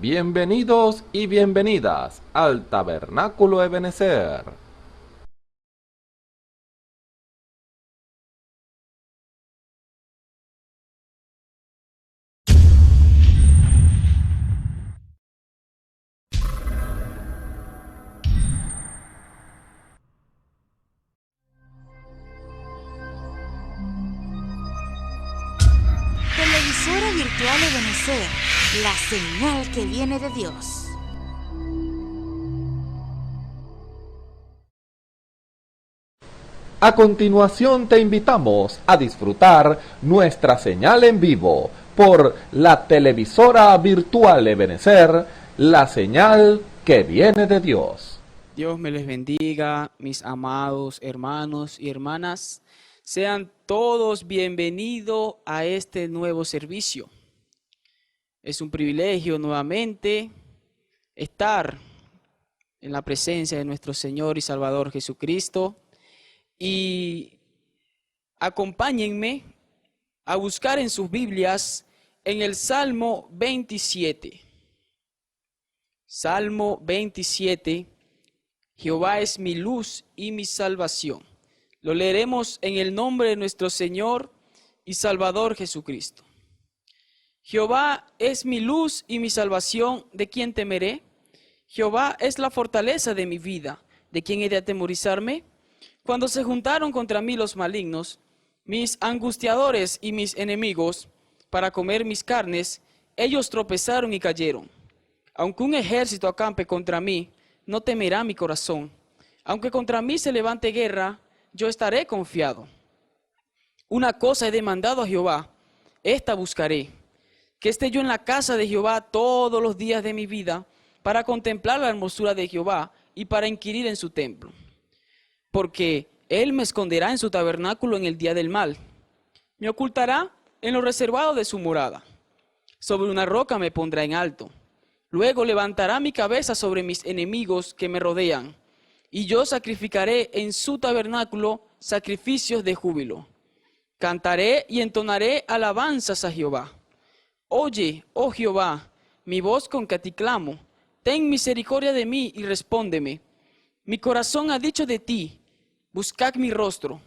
Bienvenidos y bienvenidas al Tabernáculo Ebenezer. Televisora virtual Ebenezer, la señal que viene de Dios. A continuación te invitamos a disfrutar nuestra señal en vivo por la televisora virtual Ebenezer, la señal que viene de Dios. Dios me les bendiga, mis amados hermanos y hermanas. Sean todos bienvenidos a este nuevo servicio. Es un privilegio nuevamente estar en la presencia de nuestro Señor y Salvador Jesucristo. Y acompáñenme a buscar en sus Biblias en el Salmo 27. Salmo 27. Jehová es mi luz y mi salvación. Lo leeremos en el nombre de nuestro Señor y Salvador Jesucristo. Jehová es mi luz y mi salvación, ¿de quién temeré? Jehová es la fortaleza de mi vida, ¿de quién he de atemorizarme? Cuando se juntaron contra mí los malignos, mis angustiadores y mis enemigos, para comer mis carnes, ellos tropezaron y cayeron. Aunque un ejército acampe contra mí, no temerá mi corazón. Aunque contra mí se levante guerra, yo estaré confiado. Una cosa he demandado a Jehová, esta buscaré, que esté yo en la casa de Jehová todos los días de mi vida, para contemplar la hermosura de Jehová y para inquirir en su templo. Porque Él me esconderá en su tabernáculo en el día del mal. Me ocultará en lo reservado de su morada. Sobre una roca me pondrá en alto. Luego levantará mi cabeza sobre mis enemigos que me rodean. Y yo sacrificaré en su tabernáculo sacrificios de júbilo. Cantaré y entonaré alabanzas a Jehová. Oye, oh Jehová, mi voz con que a ti clamo. Ten misericordia de mí y respóndeme. Mi corazón ha dicho de ti, buscad mi rostro.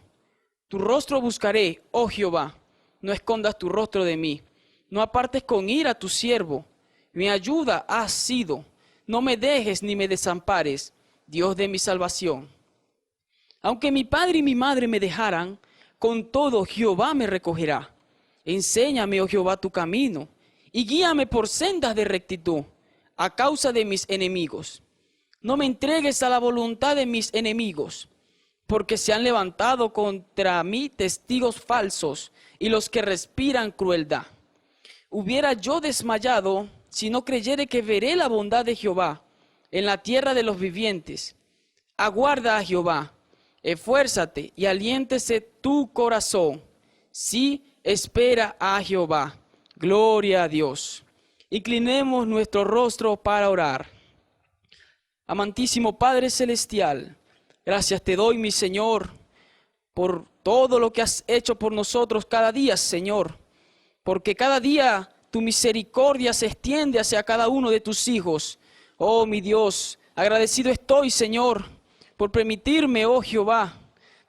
Tu rostro buscaré, oh Jehová. No escondas tu rostro de mí. No apartes con ira a tu siervo. Mi ayuda has sido. No me dejes ni me desampares, Dios de mi salvación. Aunque mi padre y mi madre me dejaran, con todo Jehová me recogerá. Enséñame, oh Jehová, tu camino, y guíame por sendas de rectitud, a causa de mis enemigos. No me entregues a la voluntad de mis enemigos, porque se han levantado contra mí testigos falsos y los que respiran crueldad. Hubiera yo desmayado si no creyere que veré la bondad de Jehová en la tierra de los vivientes. Aguarda a Jehová, esfuérzate y aliéntese tu corazón. Sí, espera a Jehová. Gloria a Dios. Inclinemos nuestro rostro para orar. Amantísimo Padre Celestial, gracias te doy, mi Señor, por todo lo que has hecho por nosotros cada día, Señor, porque cada día tu misericordia se extiende hacia cada uno de tus hijos. Oh, mi Dios, agradecido estoy, Señor, por permitirme, oh Jehová,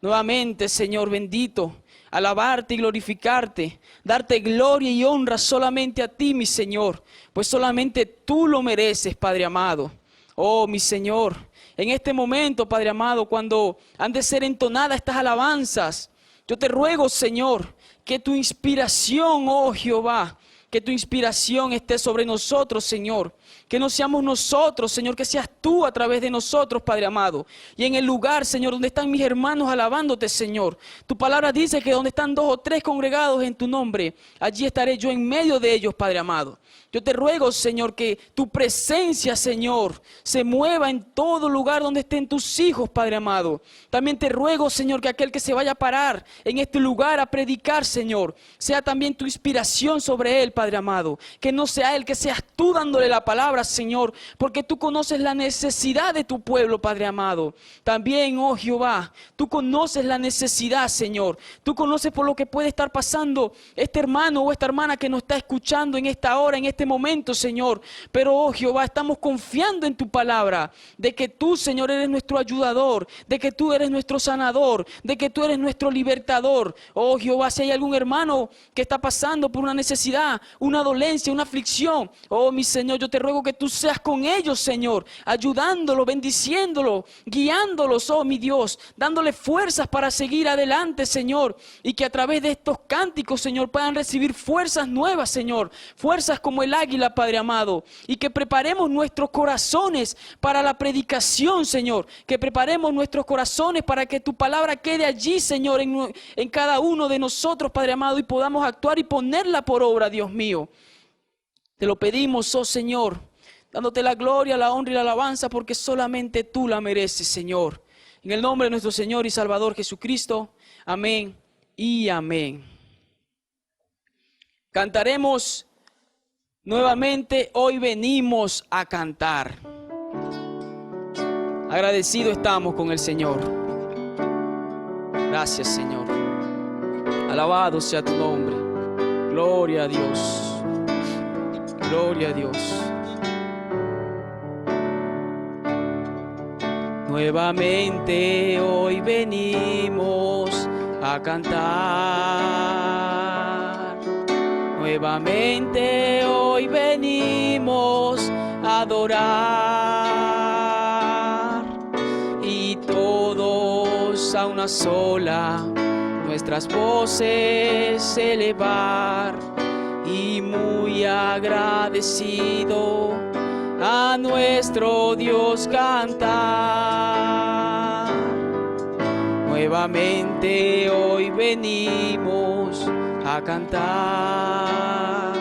nuevamente, Señor bendito, alabarte y glorificarte, darte gloria y honra solamente a ti, mi Señor, pues solamente tú lo mereces, Padre amado. Oh, mi Señor, en este momento, Padre amado, cuando han de ser entonadas estas alabanzas, yo te ruego, Señor, que tu inspiración, oh Jehová, que tu inspiración esté sobre nosotros, Señor. Que no seamos nosotros, Señor, que seas tú a través de nosotros, Padre amado. Y en el lugar, Señor, donde están mis hermanos alabándote, Señor. Tu palabra dice que donde están 2 o 3 congregados en tu nombre, allí estaré yo en medio de ellos, Padre amado. Yo te ruego, Señor, que tu presencia, Señor, se mueva en todo lugar donde estén tus hijos, Padre amado. También te ruego, Señor, que aquel que se vaya a parar en este lugar a predicar, Señor, sea también tu inspiración sobre él, Padre amado. Que no sea él, que seas tú dándole la palabra, Señor, porque tú conoces la necesidad de tu pueblo, Padre amado. También, oh Jehová, tú conoces la necesidad, Señor. Tú conoces por lo que puede estar pasando este hermano o esta hermana que nos está escuchando en esta hora, en este este momento, Señor. Pero, oh Jehová, estamos confiando en tu palabra, de que tú, Señor, eres nuestro ayudador, de que tú eres nuestro sanador, de que tú eres nuestro libertador. Oh Jehová, si hay algún hermano que está pasando por una necesidad, una dolencia, una aflicción, oh mi Señor, yo te ruego que tú seas con ellos, Señor, ayudándolo, bendiciéndolo, guiándolos, oh mi Dios, dándole fuerzas para seguir adelante, Señor, y que a través de estos cánticos, Señor, puedan recibir fuerzas nuevas, Señor, fuerzas como el águila, Padre amado, y que preparemos nuestros corazones para la predicación, Señor, que preparemos nuestros corazones para que tu palabra quede allí, Señor, en cada uno de nosotros, Padre amado, y podamos actuar y ponerla por obra, Dios mío. Te lo pedimos, oh Señor, dándote la gloria, la honra y la alabanza, porque solamente tú la mereces, Señor. En el nombre de nuestro Señor y Salvador Jesucristo, amén y amén. Cantaremos nuevamente, hoy venimos a cantar. Agradecido estamos con el Señor. Gracias, Señor. Alabado sea tu nombre. Gloria a Dios. Gloria a Dios. Nuevamente hoy venimos a cantar. Nuevamente hoy venimos a adorar. Y todos a una sola nuestras voces elevar. Y muy agradecido a nuestro Dios cantar. Nuevamente hoy venimos a cantar.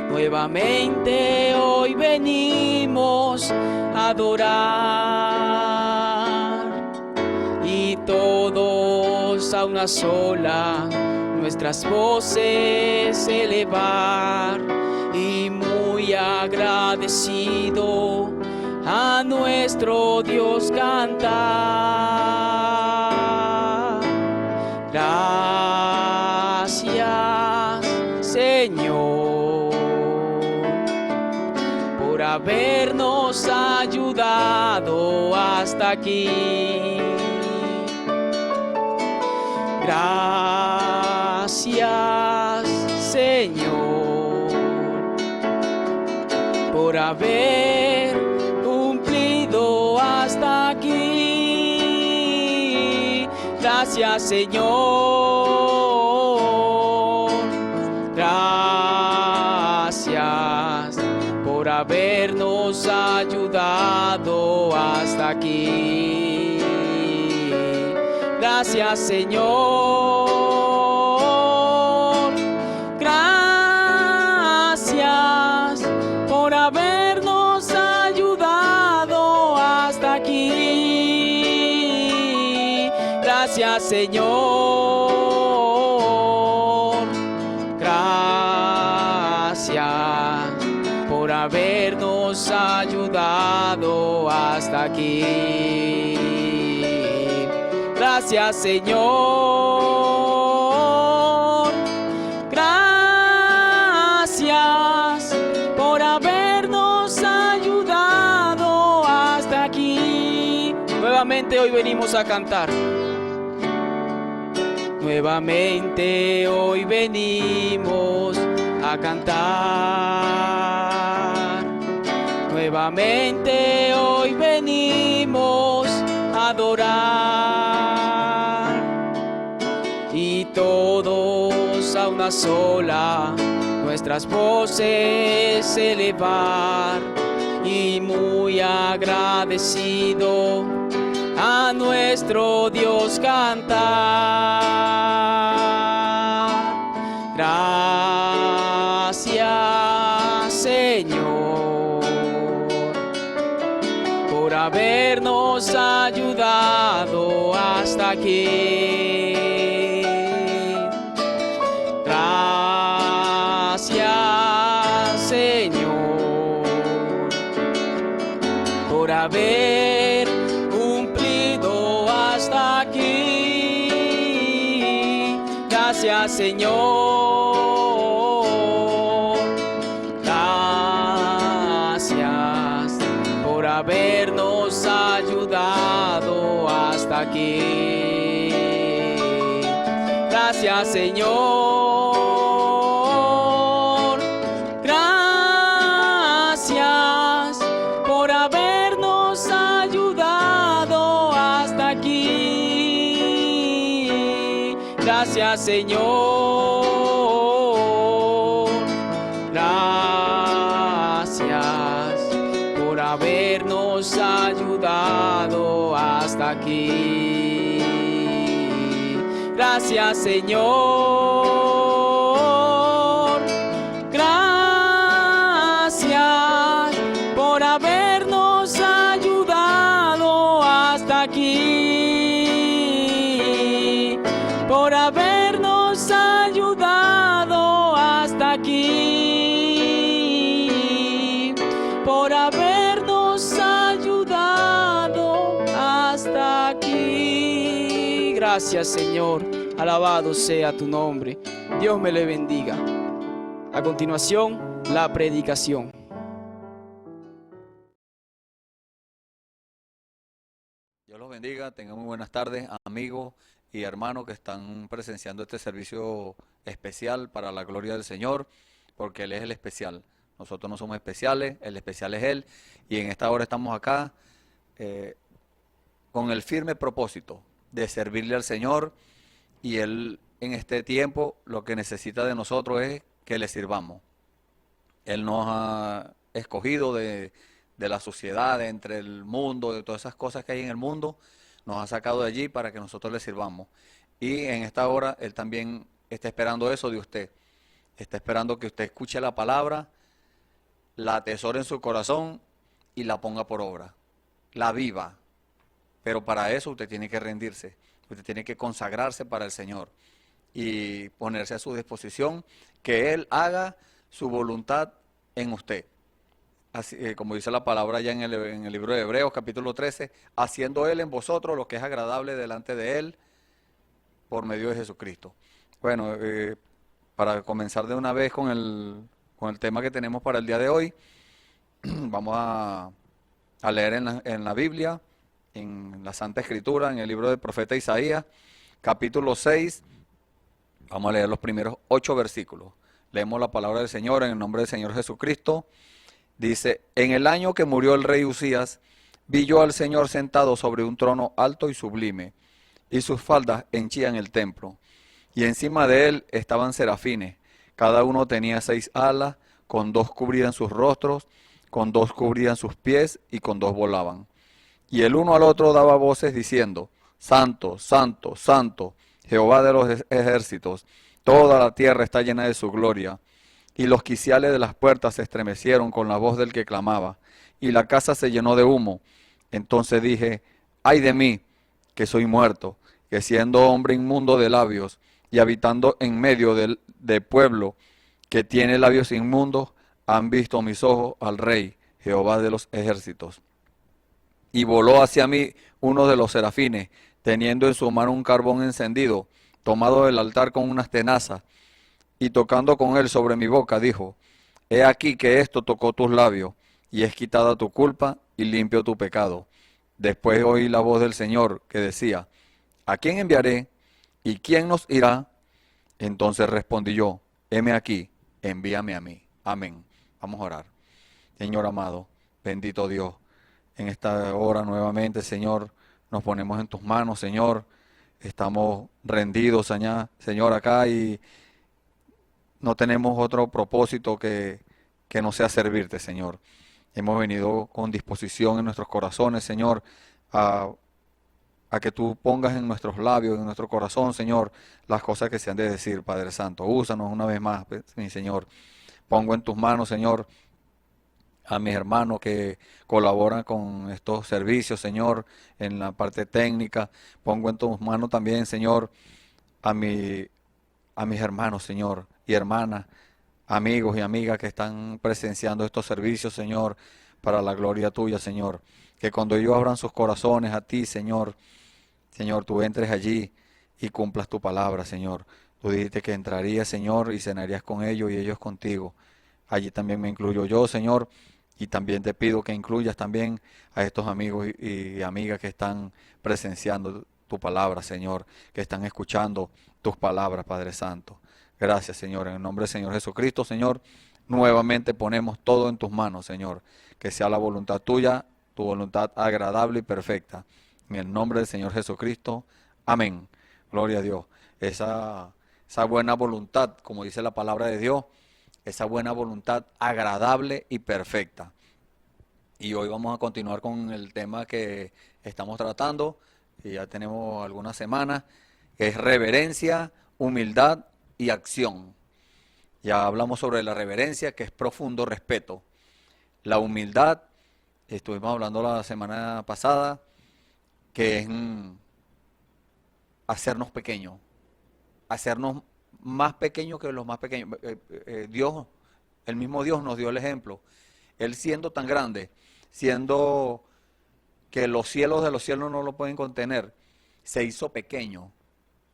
Nuevamente hoy venimos a adorar. Y todos a una sola nuestras voces elevar. Y muy agradecido a nuestro Dios cantar. Gracias, Señor, por habernos ayudado hasta aquí. Gracias, Señor, por haber cumplido hasta aquí. Gracias, Señor. Gracias por habernos ayudado hasta aquí. Gracias, Señor. Gracias por habernos ayudado hasta aquí. Gracias, Señor. Gracias por habernos ayudado hasta aquí. Gracias, Señor. Gracias por habernos ayudado hasta aquí. Nuevamente hoy venimos a cantar. Nuevamente hoy venimos a cantar. Nuevamente hoy venimos a adorar. Y todos a una sola nuestras voces elevar. Y muy agradecido a nuestro Dios cantar. Gracias, Señor, por habernos ayudado hasta aquí. Gracias, Señor, por haber cumplido hasta aquí. Gracias, Señor. Gracias por habernos ayudado hasta aquí. Gracias, Señor. Gracias por habernos ayudado hasta aquí. Gracias, Señor. Habernos ayudado hasta aquí. Gracias, Señor. Gracias por habernos ayudado hasta aquí. Por habernos ayudado hasta aquí. Por habernos ayudado hasta aquí. Gracias, Señor. Alabado sea tu nombre. Dios me le bendiga. A continuación, la predicación. Dios los bendiga. Tengan muy buenas tardes, amigos y hermanos que están presenciando este servicio especial para la gloria del Señor, porque Él es el especial. Nosotros no somos especiales, el especial es Él, y en esta hora estamos acá con el firme propósito de servirle al Señor, y Él en este tiempo lo que necesita de nosotros es que le sirvamos. Él nos ha escogido de la sociedad, de entre el mundo, de todas esas cosas que hay en el mundo, nos ha sacado de allí para que nosotros le sirvamos. Y en esta hora Él también está esperando eso de usted, está esperando que usted escuche la palabra, la atesore en su corazón y la ponga por obra, la viva. Pero para eso usted tiene que rendirse, usted tiene que consagrarse para el Señor y ponerse a su disposición, que Él haga su voluntad en usted. Así, como dice la palabra ya en el libro de Hebreos capítulo 13, haciendo Él en vosotros lo que es agradable delante de Él por medio de Jesucristo. Bueno, para comenzar de una vez con el tema que tenemos para el día de hoy, vamos a leer en la Biblia, en la Santa Escritura, en el libro del profeta Isaías, capítulo 6, vamos a leer los primeros 8 versículos. Leemos la palabra del Señor en el nombre del Señor Jesucristo. Dice: en el año que murió el rey Usías, vi yo al Señor sentado sobre un trono alto y sublime, y sus faldas henchían el templo, y encima de él estaban serafines. Cada uno tenía 6 alas, con 2 cubrían sus rostros, con 2 cubrían sus pies, y con 2 volaban. Y el uno al otro daba voces diciendo: Santo, Santo, Santo, Jehová de los ejércitos, toda la tierra está llena de su gloria. Y los quiciales de las puertas se estremecieron con la voz del que clamaba, y la casa se llenó de humo. Entonces dije: ay de mí, que soy muerto, que siendo hombre inmundo de labios, y habitando en medio de pueblo que tiene labios inmundos, han visto mis ojos al Rey, Jehová de los ejércitos. Y voló hacia mí uno de los serafines, teniendo en su mano un carbón encendido, tomado del altar con unas tenazas, y tocando con él sobre mi boca, dijo: he aquí que esto tocó tus labios, y es quitada tu culpa, y limpio tu pecado. Después oí la voz del Señor, que decía: ¿a quién enviaré? ¿Y quién nos irá? Entonces respondí yo: heme aquí, envíame a mí. Amén. Vamos a orar. Señor amado, bendito Dios, en esta hora nuevamente, Señor, nos ponemos en tus manos, Señor. Estamos rendidos, Señor, acá, y no tenemos otro propósito que no sea servirte, Señor. Hemos venido con disposición en nuestros corazones, Señor, a que tú pongas en nuestros labios, en nuestro corazón, Señor, las cosas que se han de decir, Padre Santo. Úsanos una vez más, mi Señor. Pongo en tus manos, Señor, a mis hermanos que colaboran con estos servicios, Señor, en la parte técnica. Pongo en tus manos también, Señor, a mis hermanos, Señor, y hermanas, amigos y amigas que están presenciando estos servicios, Señor, para la gloria tuya, Señor. Que cuando ellos abran sus corazones a ti, Señor, tú entres allí y cumplas tu palabra, Señor. Tú dijiste que entrarías, Señor, y cenarías con ellos y ellos contigo. Allí también me incluyo yo, Señor, Y también te pido que incluyas también a estos amigos y amigas que están presenciando tu palabra, Señor, que están escuchando tus palabras, Padre Santo. Gracias, Señor, en el nombre del Señor Jesucristo, Señor, nuevamente ponemos todo en tus manos, Señor, que sea la voluntad tuya, tu voluntad agradable y perfecta. En el nombre del Señor Jesucristo, amén. Gloria a Dios. Esa buena voluntad, como dice la palabra de Dios, esa buena voluntad agradable y perfecta. Y hoy vamos a continuar con el tema que estamos tratando, y ya tenemos algunas semanas, que es reverencia, humildad y acción. Ya hablamos sobre la reverencia, que es profundo respeto. La humildad, estuvimos hablando la semana pasada, que es hacernos pequeños, hacernos más pequeños que los más pequeños. Dios, el mismo Dios nos dio el ejemplo. Él siendo tan grande, siendo que los cielos de los cielos no lo pueden contener, se hizo pequeño,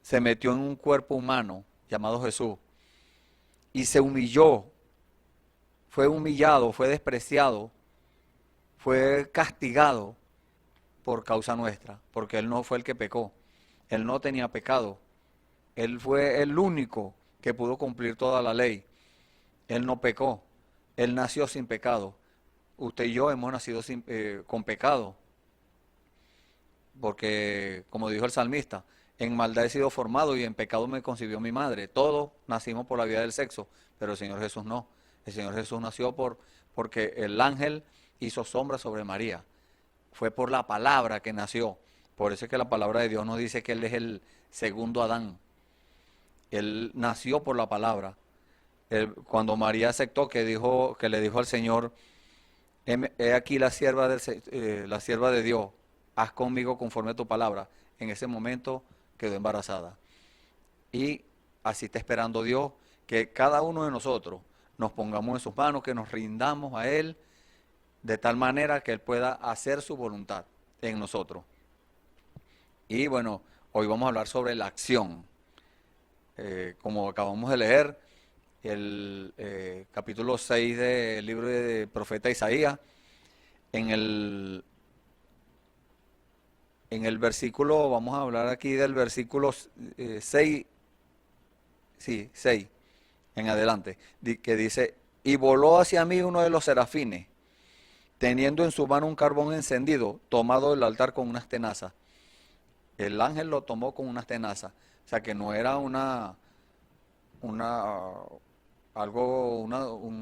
se metió en un cuerpo humano llamado Jesús y se humilló, fue humillado, fue despreciado, fue castigado por causa nuestra, porque Él no fue el que pecó, Él no tenía pecado, Él fue el único que pudo cumplir toda la ley, Él no pecó, Él nació sin pecado. Usted y yo hemos nacido con pecado, porque como dijo el salmista, en maldad he sido formado y en pecado me concibió mi madre. Todos nacimos por la vía del sexo, pero el Señor Jesús no. El Señor Jesús nació porque el ángel hizo sombra sobre María. Fue por la palabra que nació. Por eso es que la palabra de Dios nos dice que Él es el segundo Adán. Él nació por la palabra. Cuando María aceptó que le dijo al Señor, he aquí la sierva de Dios, haz conmigo conforme a tu palabra. En ese momento quedó embarazada. Y así está esperando Dios que cada uno de nosotros nos pongamos en sus manos, que nos rindamos a Él, de tal manera que Él pueda hacer su voluntad en nosotros. Y bueno, hoy vamos a hablar sobre la acción. Como acabamos de leer, el capítulo 6 del libro de profeta Isaías, en el versículo, vamos a hablar aquí del versículo 6, sí, 6 en adelante, que dice, y voló hacia mí uno de los serafines, teniendo en su mano un carbón encendido, tomado del altar con unas tenazas. El ángel lo tomó con unas tenazas, o sea que no era un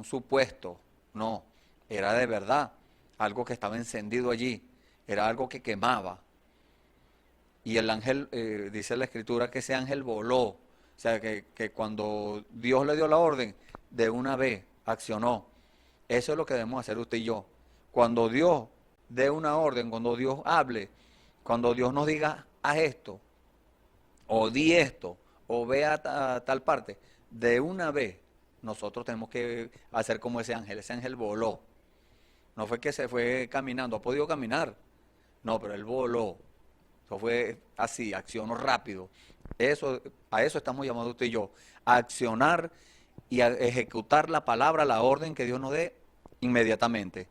supuesto, no, era de verdad, algo que estaba encendido allí, era algo que quemaba. Y el ángel, dice la escritura, que ese ángel voló, o sea que cuando Dios le dio la orden, de una vez accionó. Eso es lo que debemos hacer usted y yo. Cuando Dios dé una orden, cuando Dios hable, cuando Dios nos diga, haz esto, o di esto, o ve a tal parte, de una vez nosotros tenemos que hacer como ese ángel voló. No fue que se fue caminando, ha podido caminar, no, pero él voló. Eso fue así, accionó rápido. A eso estamos llamados usted y yo, a accionar y a ejecutar la palabra, la orden que Dios nos dé inmediatamente.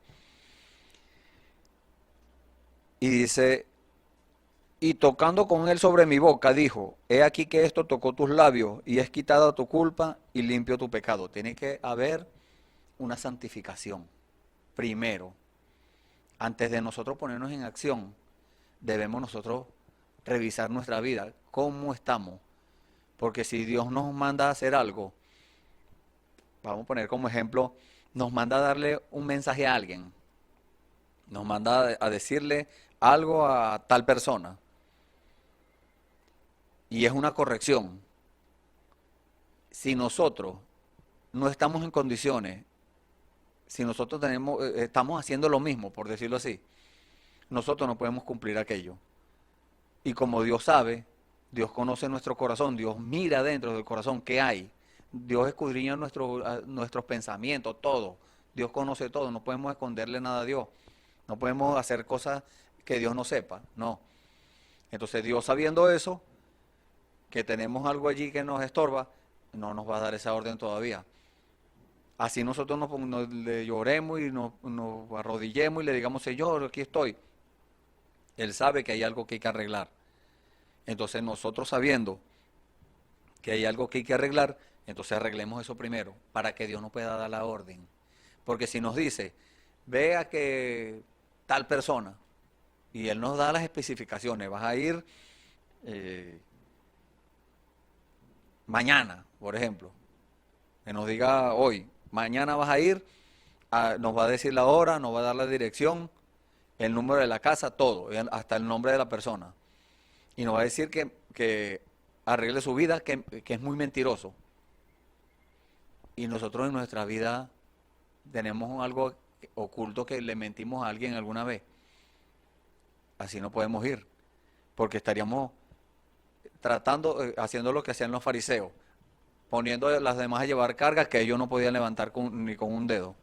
Y dice, y tocando con él sobre mi boca, dijo, he aquí que esto tocó tus labios y es quitada tu culpa y limpio tu pecado. Tiene que haber una santificación primero. Antes de nosotros ponernos en acción, debemos nosotros revisar nuestra vida, cómo estamos. Porque si Dios nos manda a hacer algo, vamos a poner como ejemplo, nos manda a darle un mensaje a alguien, nos manda a decirle algo a tal persona, y es una corrección. Si nosotros no estamos en condiciones, si nosotros estamos haciendo lo mismo, por decirlo así, nosotros no podemos cumplir aquello. Y como Dios sabe, Dios conoce nuestro corazón, Dios mira dentro del corazón qué hay. Dios escudriña nuestros pensamientos, todo. Dios conoce todo, no podemos esconderle nada a Dios. No podemos hacer cosas que Dios no sepa, no. Entonces Dios, sabiendo eso, que tenemos algo allí que nos estorba, no nos va a dar esa orden todavía. Así nosotros le lloremos y nos arrodillemos y le digamos, Señor, aquí estoy. Él sabe que hay algo que hay que arreglar. Entonces nosotros sabiendo que hay algo que hay que arreglar, entonces arreglemos eso primero, para que Dios nos pueda dar la orden. Porque si nos dice, vea que tal persona, y Él nos da las especificaciones, vas a ir mañana, por ejemplo, que nos diga hoy, mañana vas a ir, nos va a decir la hora, nos va a dar la dirección, el número de la casa, todo, hasta el nombre de la persona. Y nos va a decir que arregle su vida, que es muy mentiroso. Y nosotros en nuestra vida tenemos algo oculto que le mentimos a alguien alguna vez. Así no podemos ir, porque estaríamos haciendo lo que hacían los fariseos, poniendo a las demás a llevar cargas que ellos no podían levantar ni con un dedo.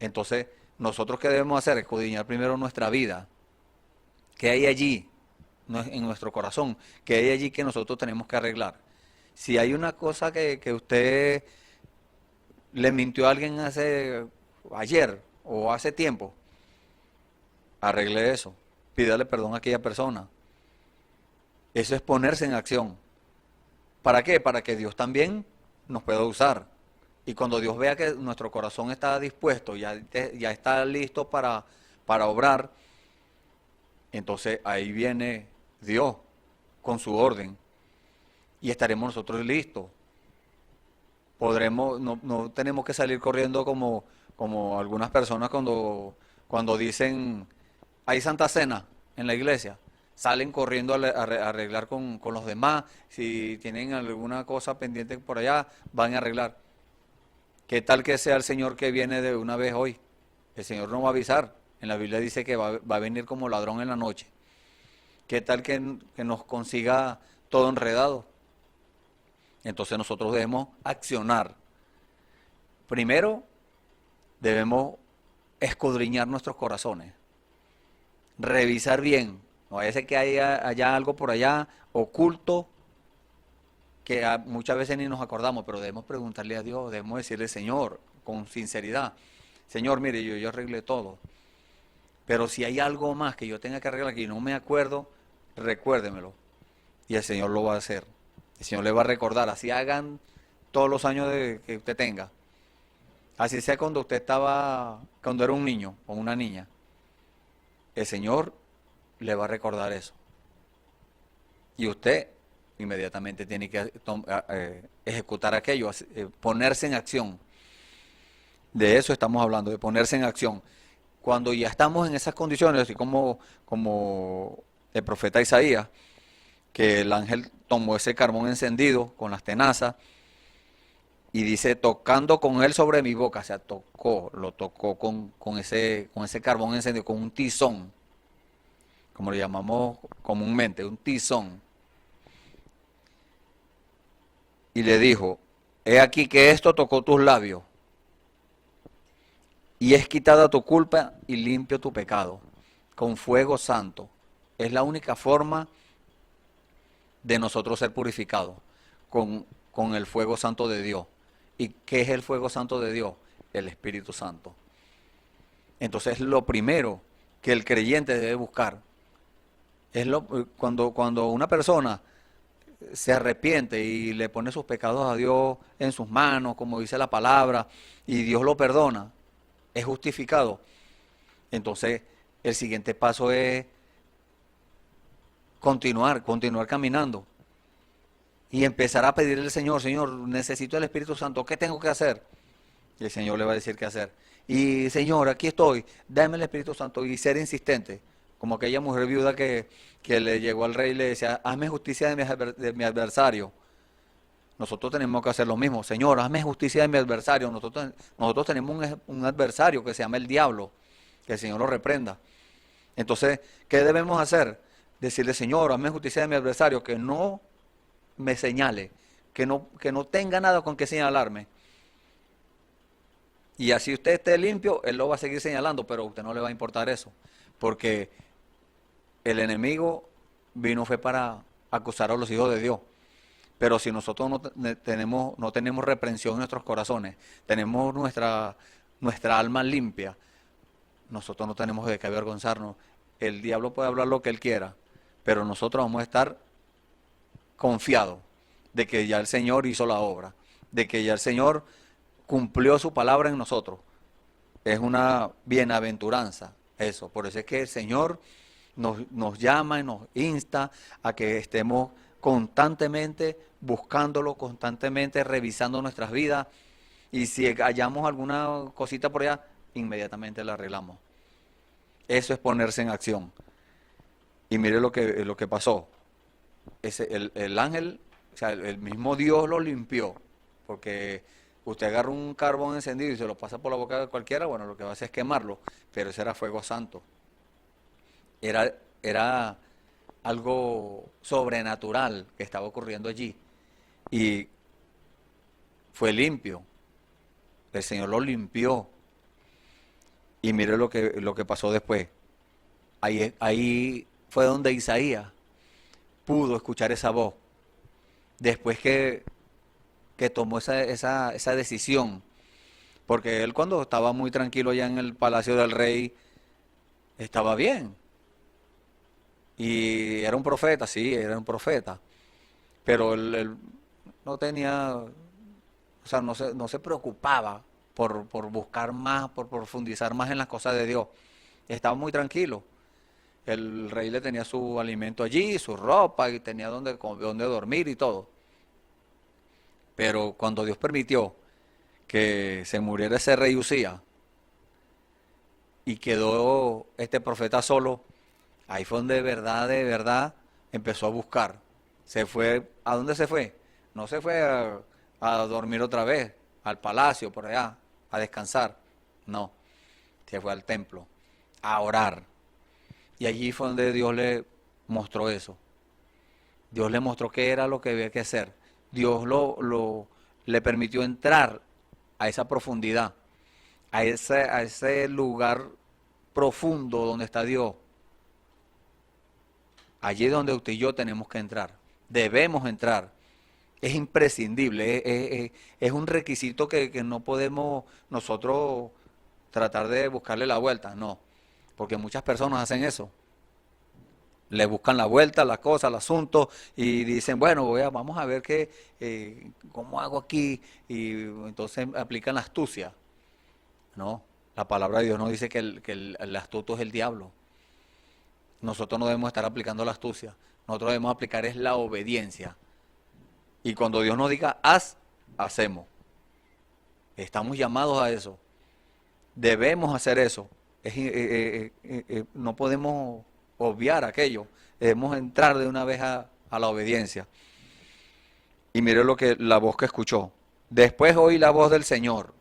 Entonces, nosotros ¿qué debemos hacer? Escudriñar primero nuestra vida. ¿Qué hay allí en nuestro corazón? ¿Qué hay allí que nosotros tenemos que arreglar? Si hay una cosa que usted le mintió a alguien ayer o hace tiempo, arregle eso. Pídale perdón a aquella persona. Eso es ponerse en acción. ¿Para qué? Para que Dios también nos pueda usar. Y cuando Dios vea que nuestro corazón está dispuesto, ya está listo para obrar, entonces ahí viene Dios con su orden. Y estaremos nosotros listos. No tenemos que salir corriendo como algunas personas cuando dicen, hay Santa Cena en la iglesia. Salen corriendo a arreglar con los demás. Si tienen alguna cosa pendiente por allá, van a arreglar. ¿Qué tal que sea el Señor que viene de una vez hoy? El Señor no va a avisar. En la Biblia dice que va a venir como ladrón en la noche. ¿Qué tal que nos consiga todo enredado? Entonces nosotros debemos accionar. Primero, debemos escudriñar nuestros corazones. Revisar bien. No vaya a ser que haya algo por allá oculto que muchas veces ni nos acordamos, pero debemos preguntarle a Dios, debemos decirle, Señor, con sinceridad, Señor, mire, yo arreglé todo, pero si hay algo más que yo tenga que arreglar y no me acuerdo, recuérdemelo. Y el Señor lo va a hacer. El Señor le va a recordar, así hagan todos los años que usted tenga. Así sea cuando era un niño o una niña. El Señor le va a recordar eso. Y usted inmediatamente tiene que ejecutar aquello, ponerse en acción. De eso estamos hablando, de ponerse en acción. Cuando ya estamos en esas condiciones, así como el profeta Isaías, que el ángel tomó ese carbón encendido con las tenazas y dice, tocando con él sobre mi boca, o sea, lo tocó con ese carbón encendido, con un tizón, como le llamamos comúnmente, un tizón. Y le dijo, he aquí que esto tocó tus labios, y es quitada tu culpa y limpio tu pecado, con fuego santo. Es la única forma de nosotros ser purificados, con el fuego santo de Dios. ¿Y qué es el fuego santo de Dios? El Espíritu Santo. Entonces lo primero que el creyente debe buscar es cuando una persona se arrepiente y le pone sus pecados a Dios en sus manos, como dice la palabra, y Dios lo perdona, es justificado. Entonces el siguiente paso es continuar caminando y empezar a pedirle al Señor, Señor, necesito el Espíritu Santo, ¿qué tengo que hacer? Y el Señor le va a decir qué hacer. Y Señor, aquí estoy, dame el Espíritu Santo, y ser insistente, como aquella mujer viuda que le llegó al rey y le decía, hazme justicia de mi adversario. Nosotros tenemos que hacer lo mismo. Señor, hazme justicia de mi adversario. Nosotros tenemos un adversario que se llama el diablo, que el Señor lo reprenda. Entonces, ¿qué debemos hacer? Decirle, Señor, hazme justicia de mi adversario, que no me señale, que no tenga nada con que señalarme. Y así usted esté limpio, Él lo va a seguir señalando, pero a usted no le va a importar eso, porque el enemigo fue para acusar a los hijos de Dios. Pero si nosotros no tenemos reprensión en nuestros corazones, tenemos nuestra alma limpia, nosotros no tenemos de qué avergonzarnos. El diablo puede hablar lo que él quiera, pero nosotros vamos a estar confiados de que ya el Señor hizo la obra, de que ya el Señor cumplió su palabra en nosotros. Es una bienaventuranza eso. Por eso es que el Señor nos llama y nos insta a que estemos constantemente buscándolo, constantemente revisando nuestras vidas. Y si hallamos alguna cosita por allá, inmediatamente la arreglamos. Eso es ponerse en acción. Y mire lo que pasó. El ángel, o sea, el mismo Dios lo limpió. Porque usted agarra un carbón encendido y se lo pasa por la boca de cualquiera, bueno, lo que va a hacer es quemarlo. Pero ese era fuego santo. Era algo sobrenatural que estaba ocurriendo allí. Y fue limpio. El Señor lo limpió. Y mire lo que pasó después. Ahí fue donde Isaías pudo escuchar esa voz. Después que tomó esa decisión. Porque él, cuando estaba muy tranquilo allá en el palacio del rey, estaba bien. Y era un profeta, sí, era un profeta. Pero él no tenía, o sea, no se preocupaba por buscar más, por profundizar más en las cosas de Dios. Estaba muy tranquilo. El rey le tenía su alimento allí, su ropa, y tenía donde dormir y todo. Pero cuando Dios permitió que se muriera ese rey Usías y quedó este profeta solo, ahí fue donde de verdad empezó a buscar. Se fue, ¿a dónde se fue? No se fue a dormir otra vez, al palacio, por allá, a descansar. No, se fue al templo, a orar. Y allí fue donde Dios le mostró eso. Dios le mostró qué era lo que había que hacer. Dios le permitió entrar a esa profundidad, a ese lugar profundo donde está Dios. Allí es donde usted y yo tenemos que entrar. Debemos entrar. Es imprescindible. Es un requisito que no podemos nosotros tratar de buscarle la vuelta. No. Porque muchas personas hacen eso. Le buscan la vuelta, la cosa, el asunto, y dicen, bueno, vamos a ver cómo hago aquí, y entonces aplican la astucia. No, la palabra de Dios nos dice que el astuto es el diablo. Nosotros no debemos estar aplicando la astucia, nosotros debemos aplicar es la obediencia. Y cuando Dios nos diga, haz, hacemos. Estamos llamados a eso. Debemos hacer eso. No podemos obviar aquello. Debemos entrar de una vez a la obediencia. Y mire la voz que escuchó. Después oí la voz del Señor.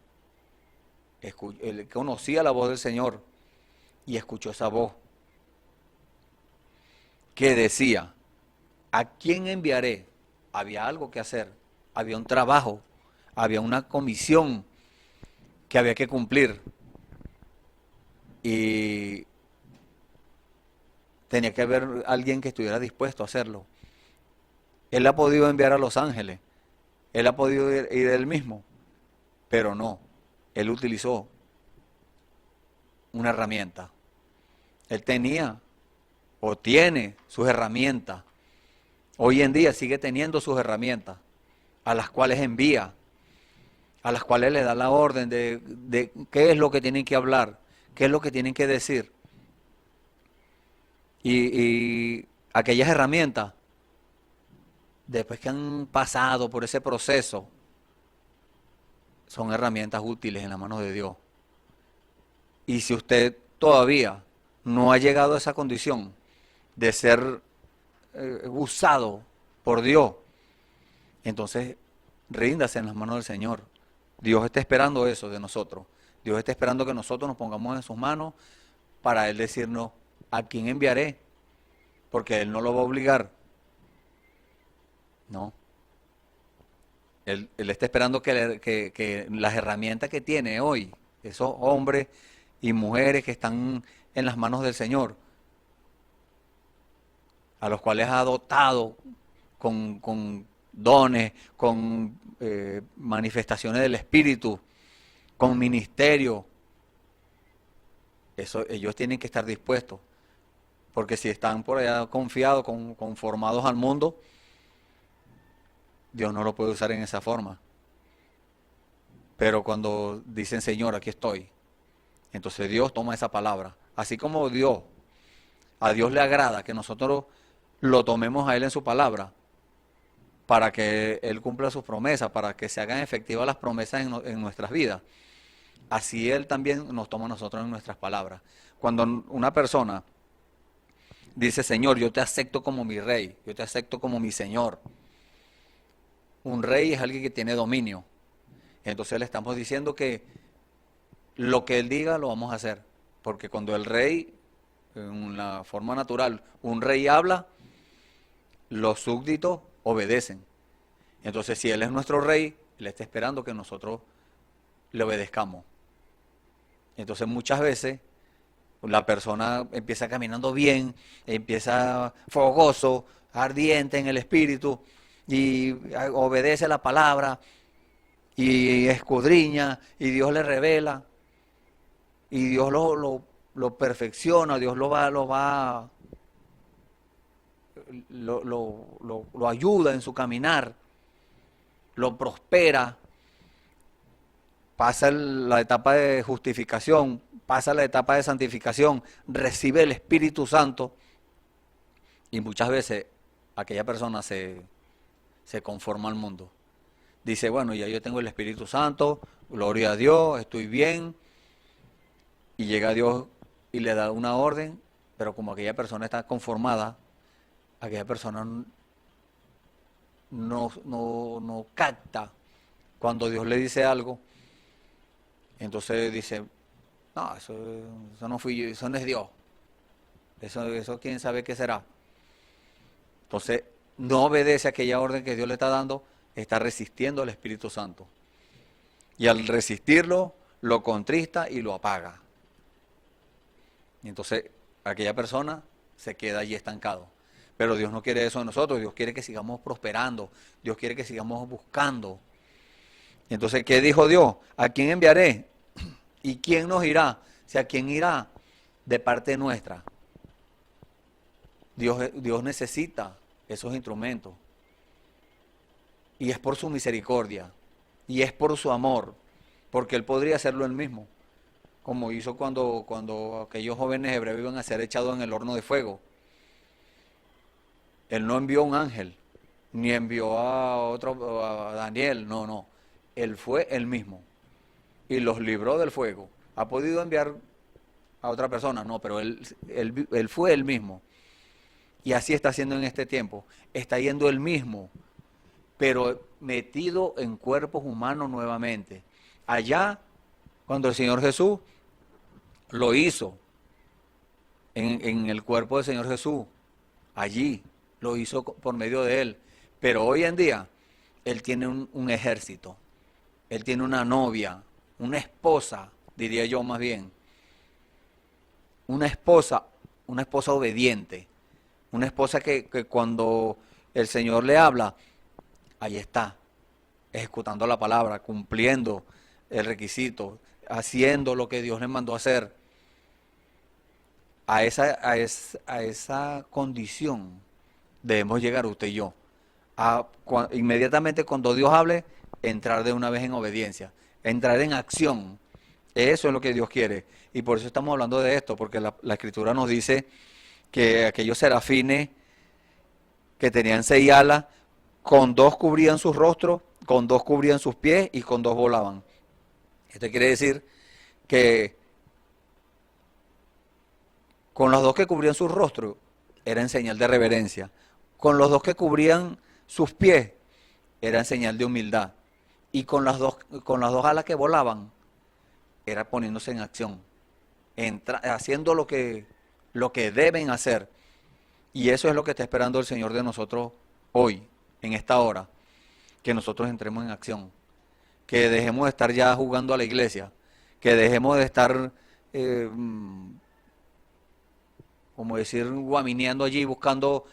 Él conocía la voz del Señor y escuchó esa voz que decía, ¿a quién enviaré? Había algo que hacer, había un trabajo, había una comisión que había que cumplir. Y tenía que haber alguien que estuviera dispuesto a hacerlo. Él ha podido enviar a los ángeles, él ha podido ir él mismo, pero no, él utilizó una herramienta. Él tenía o tiene sus herramientas. Hoy en día sigue teniendo sus herramientas, a las cuales envía, a las cuales le da la orden de qué es lo que tienen que hablar, qué es lo que tienen que decir. Y aquellas herramientas, después que han pasado por ese proceso, son herramientas útiles en las manos de Dios. Y si usted todavía no ha llegado a esa condición de ser usado por Dios, entonces ríndase en las manos del Señor. Dios está esperando eso de nosotros. Dios está esperando que nosotros nos pongamos en sus manos para Él decirnos, ¿a quién enviaré? Porque Él no lo va a obligar. No. Él está esperando que las herramientas que tiene hoy, esos hombres y mujeres que están en las manos del Señor, a los cuales ha dotado con dones, con manifestaciones del Espíritu, con ministerio. Eso, ellos tienen que estar dispuestos, porque si están por allá confiados, conformados al mundo, Dios no lo puede usar en esa forma. Pero cuando dicen, Señor, aquí estoy, entonces Dios toma esa palabra. Así como a Dios le agrada que nosotros lo tomemos a Él en su palabra, para que Él cumpla sus promesas, para que se hagan efectivas las promesas en nuestras vidas. Así Él también nos toma a nosotros en nuestras palabras. Cuando una persona dice, Señor, yo te acepto como mi rey, yo te acepto como mi Señor. Un rey es alguien que tiene dominio. Entonces le estamos diciendo que lo que Él diga lo vamos a hacer. Porque cuando el rey, en la forma natural, un rey habla, los súbditos obedecen. Entonces si Él es nuestro rey, Él está esperando que nosotros le obedezcamos. Entonces muchas veces la persona empieza caminando bien, empieza fogoso, ardiente en el espíritu, y obedece la palabra, y escudriña, y Dios le revela, y Dios lo perfecciona, Dios lo ayuda en su caminar, lo prospera, pasa la etapa de justificación, pasa la etapa de santificación, recibe el Espíritu Santo, y muchas veces aquella persona se conforma al mundo. Dice, bueno, ya yo tengo el Espíritu Santo, gloria a Dios, estoy bien, y llega Dios y le da una orden, pero como aquella persona está conformada, aquella persona no capta cuando Dios le dice algo. Entonces dice, no, eso no fui yo, eso no es Dios, eso quién sabe qué será. Entonces no obedece a aquella orden que Dios le está dando, está resistiendo al Espíritu Santo. Y al resistirlo, lo contrista y lo apaga. Y entonces aquella persona se queda allí estancado. Pero Dios no quiere eso de nosotros, Dios quiere que sigamos prosperando, Dios quiere que sigamos buscando. Y entonces, ¿qué dijo Dios? ¿A quién enviaré? ¿Y quién nos irá? O sea, ¿quién irá de parte nuestra? Dios necesita esos instrumentos. Y es por su misericordia. Y es por su amor. Porque Él podría hacerlo Él mismo. Como hizo cuando aquellos jóvenes hebreos iban a ser echados en el horno de fuego. Él no envió un ángel, ni envió a Daniel, no. Él fue Él mismo y los libró del fuego. ¿Ha podido enviar a otra persona? No, pero él fue Él mismo. Y así está haciendo en este tiempo. Está yendo Él mismo, pero metido en cuerpos humanos nuevamente. Allá, cuando el Señor Jesús lo hizo, en el cuerpo del Señor Jesús, allí lo hizo por medio de Él. Pero hoy en día, Él tiene un ejército. Él tiene una novia, una esposa, diría yo más bien. Una esposa obediente. Una esposa que cuando el Señor le habla, ahí está, ejecutando la palabra, cumpliendo el requisito, haciendo lo que Dios le mandó a hacer. A esa condición debemos llegar usted y yo. Inmediatamente cuando Dios hable, entrar de una vez en obediencia, entrar en acción. Eso es lo que Dios quiere. Y por eso estamos hablando de esto, porque la Escritura nos dice que aquellos serafines que tenían 6 alas, con 2 cubrían sus rostros, con 2 cubrían sus pies y con 2 volaban. Esto quiere decir que con los 2 que cubrían sus rostros era en señal de reverencia. Con los 2 que cubrían sus pies era en señal de humildad. Y con las dos alas que volaban era poniéndose en acción, haciendo lo que deben hacer. Y eso es lo que está esperando el Señor de nosotros hoy, en esta hora, que nosotros entremos en acción, que dejemos de estar ya jugando a la iglesia, que dejemos de estar, como decir, guamineando allí, buscando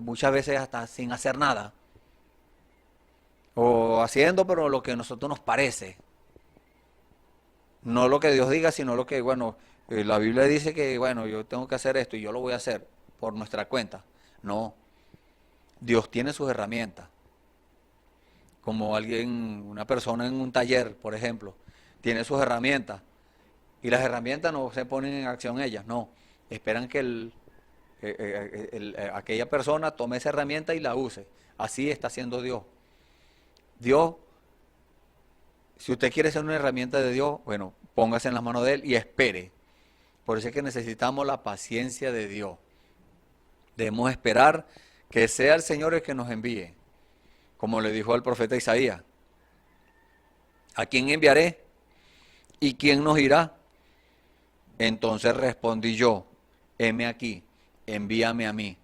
muchas veces hasta sin hacer nada. o haciendo, pero lo que a nosotros nos parece. No lo que Dios diga, sino lo que, bueno, la Biblia dice que, bueno, yo tengo que hacer esto y yo lo voy a hacer por nuestra cuenta. No, Dios tiene sus herramientas. Como una persona en un taller, por ejemplo, tiene sus herramientas. Y las herramientas no se ponen en acción ellas, no. Esperan que aquella persona tome esa herramienta y la use. Así está haciendo Dios. Dios, si usted quiere ser una herramienta de Dios, bueno, póngase en las manos de Él y espere. Por eso es que necesitamos la paciencia de Dios. Debemos esperar que sea el Señor el que nos envíe. Como le dijo al profeta Isaías, ¿a quién enviaré? ¿Y quién nos irá? Entonces respondí yo, heme aquí, envíame a mí,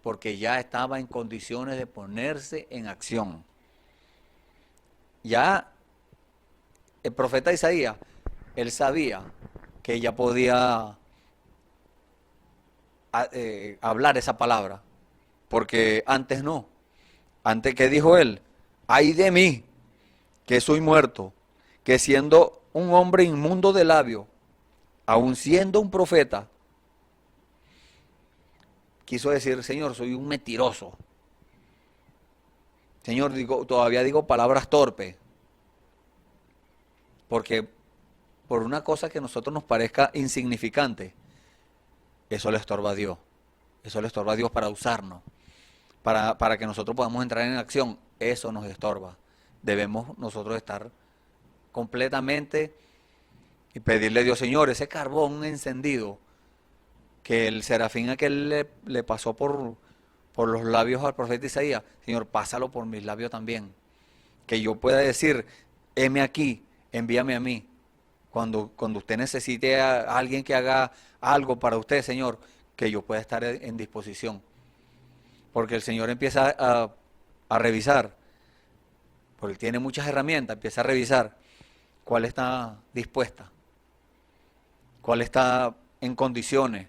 porque ya estaba en condiciones de ponerse en acción. Ya el profeta Isaías, él sabía que ella podía hablar esa palabra, porque antes no. Antes, ¿qué dijo él? Ay de mí, que soy muerto, que siendo un hombre inmundo de labios, aun siendo un profeta, quiso decir, Señor, soy un mentiroso. Señor, todavía digo palabras torpes, porque por una cosa que a nosotros nos parezca insignificante, eso le estorba a Dios. Eso le estorba a Dios para usarnos. Para que nosotros podamos entrar en acción, eso nos estorba. Debemos nosotros estar completamente y pedirle a Dios, Señor, ese carbón encendido que el serafín aquel le pasó por los labios al profeta Isaías, Señor, pásalo por mis labios también. Que yo pueda decir, heme aquí, envíame a mí. Cuando usted necesite a alguien que haga algo para usted, Señor, que yo pueda estar en disposición. Porque el Señor empieza a revisar, porque tiene muchas herramientas, empieza a revisar cuál está dispuesta, cuál está en condiciones.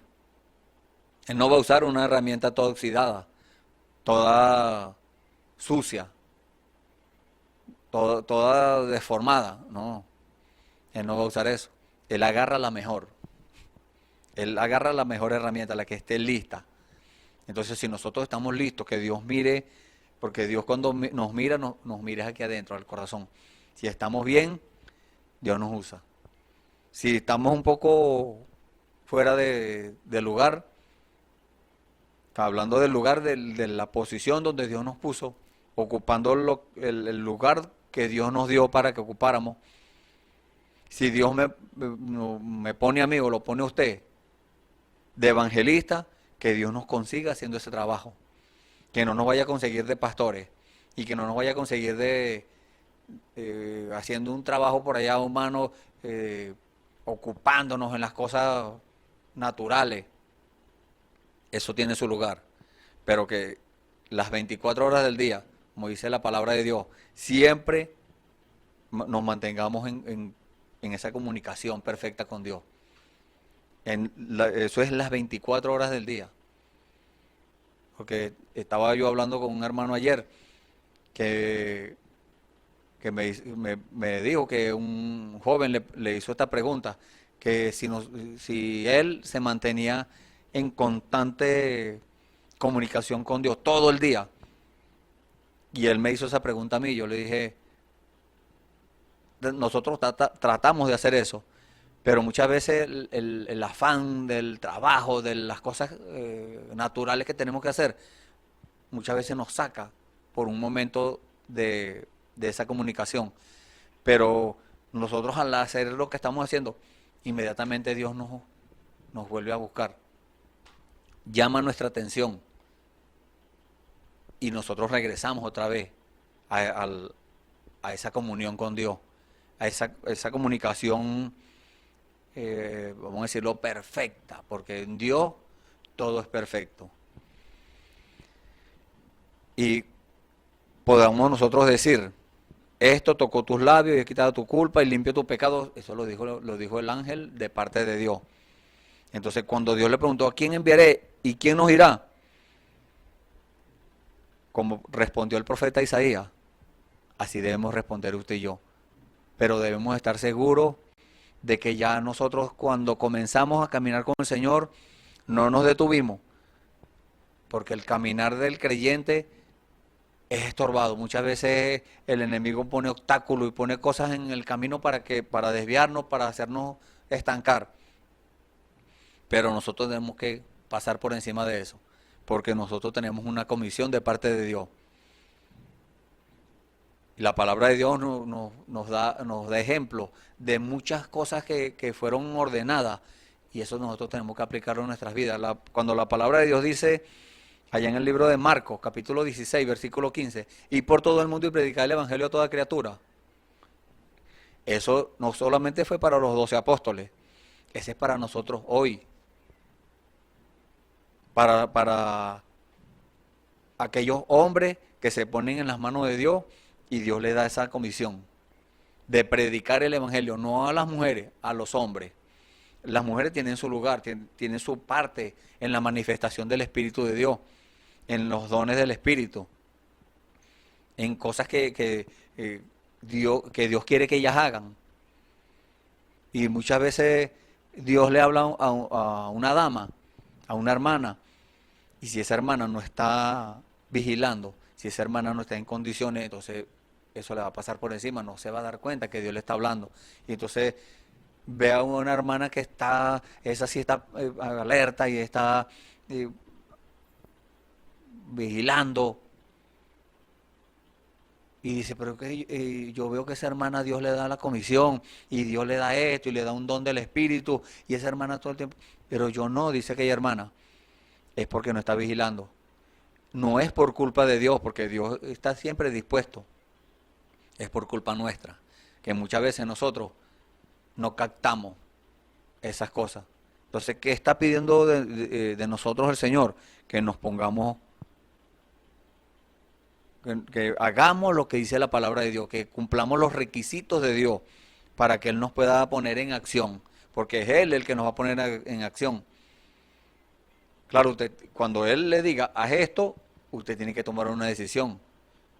Él no va a usar una herramienta toda oxidada, toda sucia, toda deformada, no. Él no va a usar eso. Él agarra la mejor. Él agarra la mejor herramienta, la que esté lista. Entonces, si nosotros estamos listos, que Dios mire, porque Dios cuando nos mira, nos mira aquí adentro, al corazón. Si estamos bien, Dios nos usa. Si estamos un poco fuera de lugar, hablando del lugar, de la posición donde Dios nos puso, ocupando el lugar que Dios nos dio para que ocupáramos, si Dios me pone a mí o lo pone a usted de evangelista, que Dios nos consiga haciendo ese trabajo, que no nos vaya a conseguir de pastores y que no nos vaya a conseguir de haciendo un trabajo por allá humano, ocupándonos en las cosas naturales. Eso tiene su lugar, pero que las 24 horas del día, como dice la palabra de Dios, siempre nos mantengamos en esa comunicación perfecta con Dios. Eso es las 24 horas del día. Porque estaba yo hablando con un hermano ayer que me dijo que un joven le hizo esta pregunta, que si él se mantenía en constante comunicación con Dios todo el día. Y él me hizo esa pregunta a mí, yo le dije, nosotros tratamos de hacer eso, pero muchas veces el afán del trabajo, de las cosas naturales que tenemos que hacer, muchas veces nos saca por un momento de esa comunicación. Pero nosotros al hacer lo que estamos haciendo, inmediatamente Dios nos vuelve a buscar, llama nuestra atención y nosotros regresamos otra vez a esa comunión con Dios, a esa comunicación, vamos a decirlo, perfecta, porque en Dios todo es perfecto. Y podamos nosotros decir, esto tocó tus labios y he quitado tu culpa y limpio tu pecado. Eso lo dijo el ángel de parte de Dios. Entonces cuando Dios le preguntó, ¿a quién enviaré y quién nos irá? Como respondió el profeta Isaías, Así debemos responder usted y yo. Pero debemos estar seguros de que ya nosotros cuando comenzamos a caminar con el Señor, no nos detuvimos. Porque el caminar del creyente es estorbado. Muchas veces el enemigo pone obstáculos y pone cosas en el camino para desviarnos, para hacernos estancar. Pero nosotros tenemos que pasar por encima de eso, porque nosotros tenemos una comisión de parte de Dios. Y la palabra de Dios nos da ejemplo de muchas cosas que fueron ordenadas, y eso nosotros tenemos que aplicarlo en nuestras vidas. Cuando la palabra de Dios dice, allá en el libro de Marcos, capítulo 16, versículo 15, y por todo el mundo y predicar el evangelio a toda criatura. Eso no solamente fue para los 12 apóstoles, ese es para nosotros hoy. Para aquellos hombres que se ponen en las manos de Dios y Dios les da esa comisión de predicar el evangelio, no a las mujeres, a los hombres. Las mujeres tienen su lugar, tienen su parte en la manifestación del Espíritu de Dios, en los dones del Espíritu, en cosas que Dios quiere que ellas hagan. Y muchas veces Dios le habla a una dama, a una hermana, y si esa hermana no está vigilando, si esa hermana no está en condiciones, entonces eso le va a pasar por encima, no se va a dar cuenta que Dios le está hablando. Y entonces ve a una hermana que esa sí está alerta y está vigilando. Y dice, pero que yo veo que esa hermana Dios le da la comisión, y Dios le da esto, y le da un don del Espíritu, y esa hermana todo el tiempo, pero yo no, dice aquella hermana, es porque no está vigilando. No es por culpa de Dios, porque Dios está siempre dispuesto. Es por culpa nuestra, que muchas veces nosotros no captamos esas cosas. Entonces, ¿qué está pidiendo de nosotros el Señor? Que nos pongamos, que hagamos lo que dice la palabra de Dios, que cumplamos los requisitos de Dios para que Él nos pueda poner en acción, porque es Él el que nos va a poner en acción. Claro, cuando Él le diga, haz esto, usted tiene que tomar una decisión.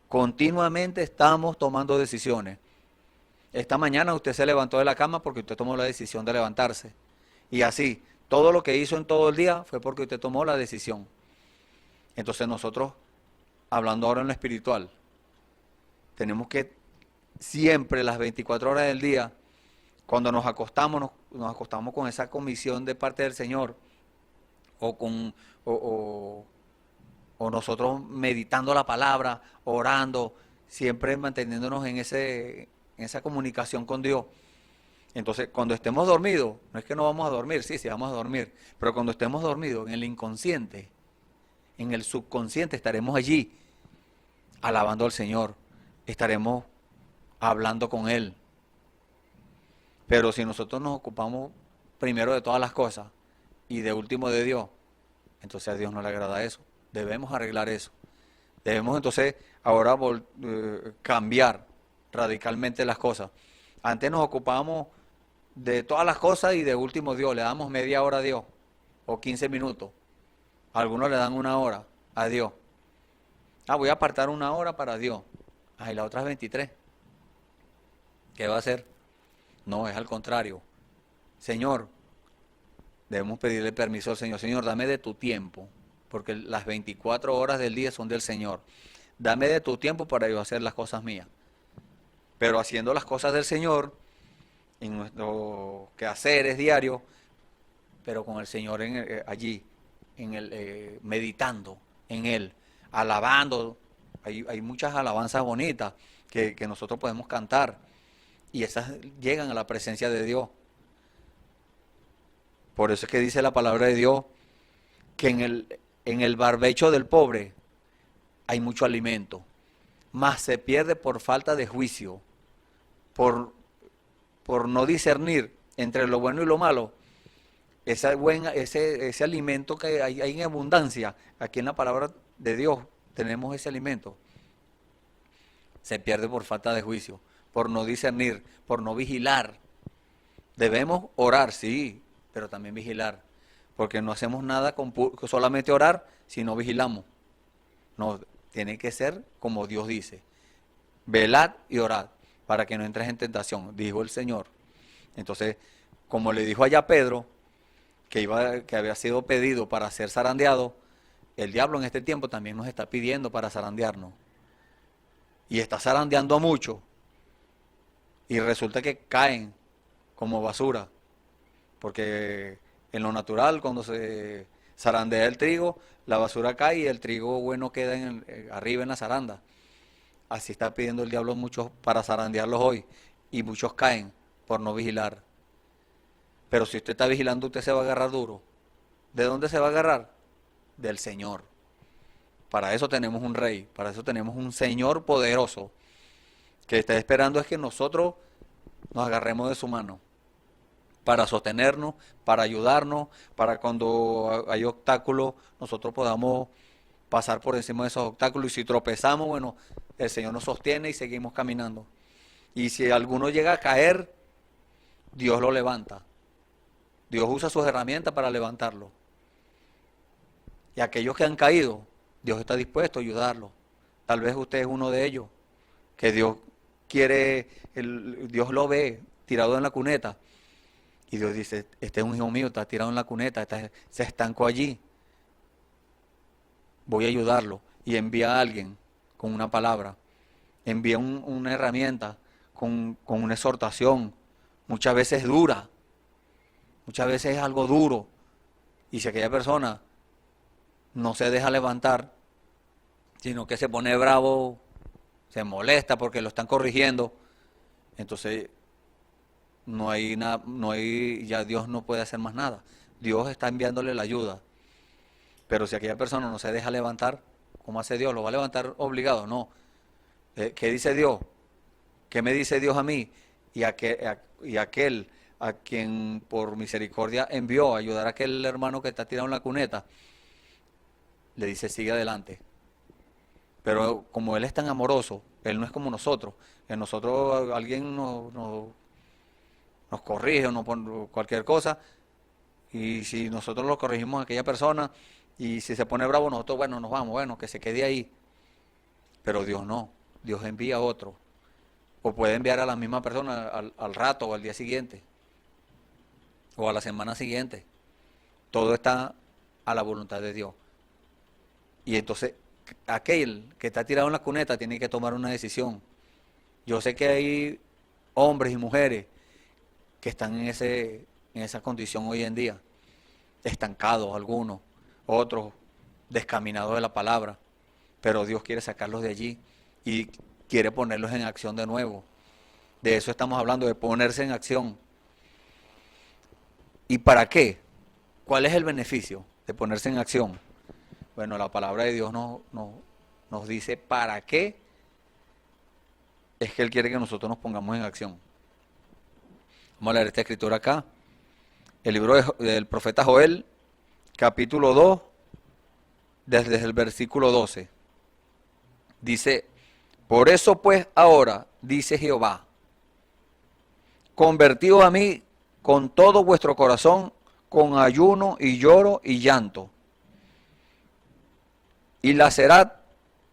Continuamente estamos tomando decisiones. Esta mañana usted se levantó de la cama porque usted tomó la decisión de levantarse. Y así, todo lo que hizo en todo el día fue porque usted tomó la decisión. Entonces nosotros, hablando ahora en lo espiritual, tenemos que siempre, las 24 horas del día, cuando nos acostamos con esa comisión de parte del Señor, o nosotros meditando la palabra, orando, siempre manteniéndonos en esa comunicación con Dios. Entonces, cuando estemos dormidos, no es que no vamos a dormir, sí vamos a dormir, pero cuando estemos dormidos, en el inconsciente, en el subconsciente, estaremos allí, alabando al Señor, estaremos hablando con Él. Pero si nosotros nos ocupamos primero de todas las cosas, y de último de Dios, entonces a Dios no le agrada eso. Debemos arreglar eso. Debemos entonces ahora cambiar radicalmente las cosas. Antes nos ocupábamos de todas las cosas y de último Dios. Le damos media hora a Dios o 15 minutos. Algunos le dan una hora a Dios. Voy a apartar una hora para Dios. Y la otra es 23. ¿Qué va a hacer? No, es al contrario. Señor, debemos pedirle permiso al Señor. Señor, dame de tu tiempo, porque las 24 horas del día son del Señor. Dame de tu tiempo para yo hacer las cosas mías. Pero haciendo las cosas del Señor, en nuestro quehaceres diario, pero con el Señor allí, meditando en Él, alabando. Hay muchas alabanzas bonitas que nosotros podemos cantar, y esas llegan a la presencia de Dios. Por eso es que dice la palabra de Dios que en el barbecho del pobre hay mucho alimento, mas se pierde por falta de juicio, por no discernir entre lo bueno y lo malo. Ese alimento que hay en abundancia, aquí en la palabra de Dios tenemos ese alimento. Se pierde por falta de juicio, por no discernir, por no vigilar. Debemos orar, sí, pero también vigilar, porque no hacemos nada con solamente orar si no vigilamos. No, tiene que ser como Dios dice. velad y orad, para que no entres en tentación, dijo el Señor. Entonces, como le dijo allá Pedro, que había sido pedido para ser zarandeado, el diablo en este tiempo también nos está pidiendo para zarandearnos. Y está zarandeando a muchos. Y resulta que caen como basura. Porque en lo natural, cuando se zarandea el trigo, la basura cae y el trigo bueno queda arriba en la zaranda. Así está pidiendo el diablo muchos para zarandearlos hoy. Y muchos caen por no vigilar. Pero si usted está vigilando, usted se va a agarrar duro. ¿De dónde se va a agarrar? Del Señor. Para eso tenemos un rey, para eso tenemos un Señor poderoso, que está esperando es que nosotros nos agarremos de su mano, para sostenernos, para ayudarnos, para cuando hay obstáculos, nosotros podamos pasar por encima de esos obstáculos, y si tropezamos, bueno, el Señor nos sostiene y seguimos caminando. Y si alguno llega a caer, Dios lo levanta. Dios usa sus herramientas para levantarlo. Y aquellos que han caído, Dios está dispuesto a ayudarlos. Tal vez usted es uno de ellos, que Dios quiere, Dios lo ve tirado en la cuneta. Y Dios dice, este es un hijo mío, está tirado en la cuneta, se estancó allí. Voy a ayudarlo. Y envía a alguien con una palabra. Envía una herramienta con una exhortación. Muchas veces dura. Muchas veces es algo duro. Y si aquella persona no se deja levantar, sino que se pone bravo, se molesta porque lo están corrigiendo, entonces no hay nada, ya Dios no puede hacer más nada. Dios está enviándole la ayuda. Pero si aquella persona no se deja levantar, ¿cómo hace Dios? ¿Lo va a levantar obligado? No. ¿Qué dice Dios? ¿Qué me dice Dios a mí? Y aquel a quien por misericordia envió a ayudar a aquel hermano que está tirado en la cuneta, le dice, sigue adelante. Pero como Él es tan amoroso, Él no es como nosotros. En nosotros alguien nos corrige o nos pone cualquier cosa, y si nosotros lo corregimos a aquella persona, y si se pone bravo, nosotros, bueno, nos vamos, bueno, que se quede ahí. Pero Dios no, Dios envía a otro. O puede enviar a la misma persona al rato o al día siguiente, o a la semana siguiente. Todo está a la voluntad de Dios. Y entonces, aquel que está tirado en la cuneta tiene que tomar una decisión. Yo sé que hay hombres y mujeres que están en esa condición hoy en día, estancados algunos, otros descaminados de la palabra, pero Dios quiere sacarlos de allí y quiere ponerlos en acción de nuevo. De eso estamos hablando, de ponerse en acción. ¿Y para qué? ¿Cuál es el beneficio de ponerse en acción? Bueno, la palabra de Dios nos dice para qué es que Él quiere que nosotros nos pongamos en acción. Vamos a leer esta escritura acá. El libro del profeta Joel, capítulo 2, desde el versículo 12. Dice, por eso pues ahora, dice Jehová, convertido a mí con todo vuestro corazón, con ayuno y lloro y llanto. Y lacerad,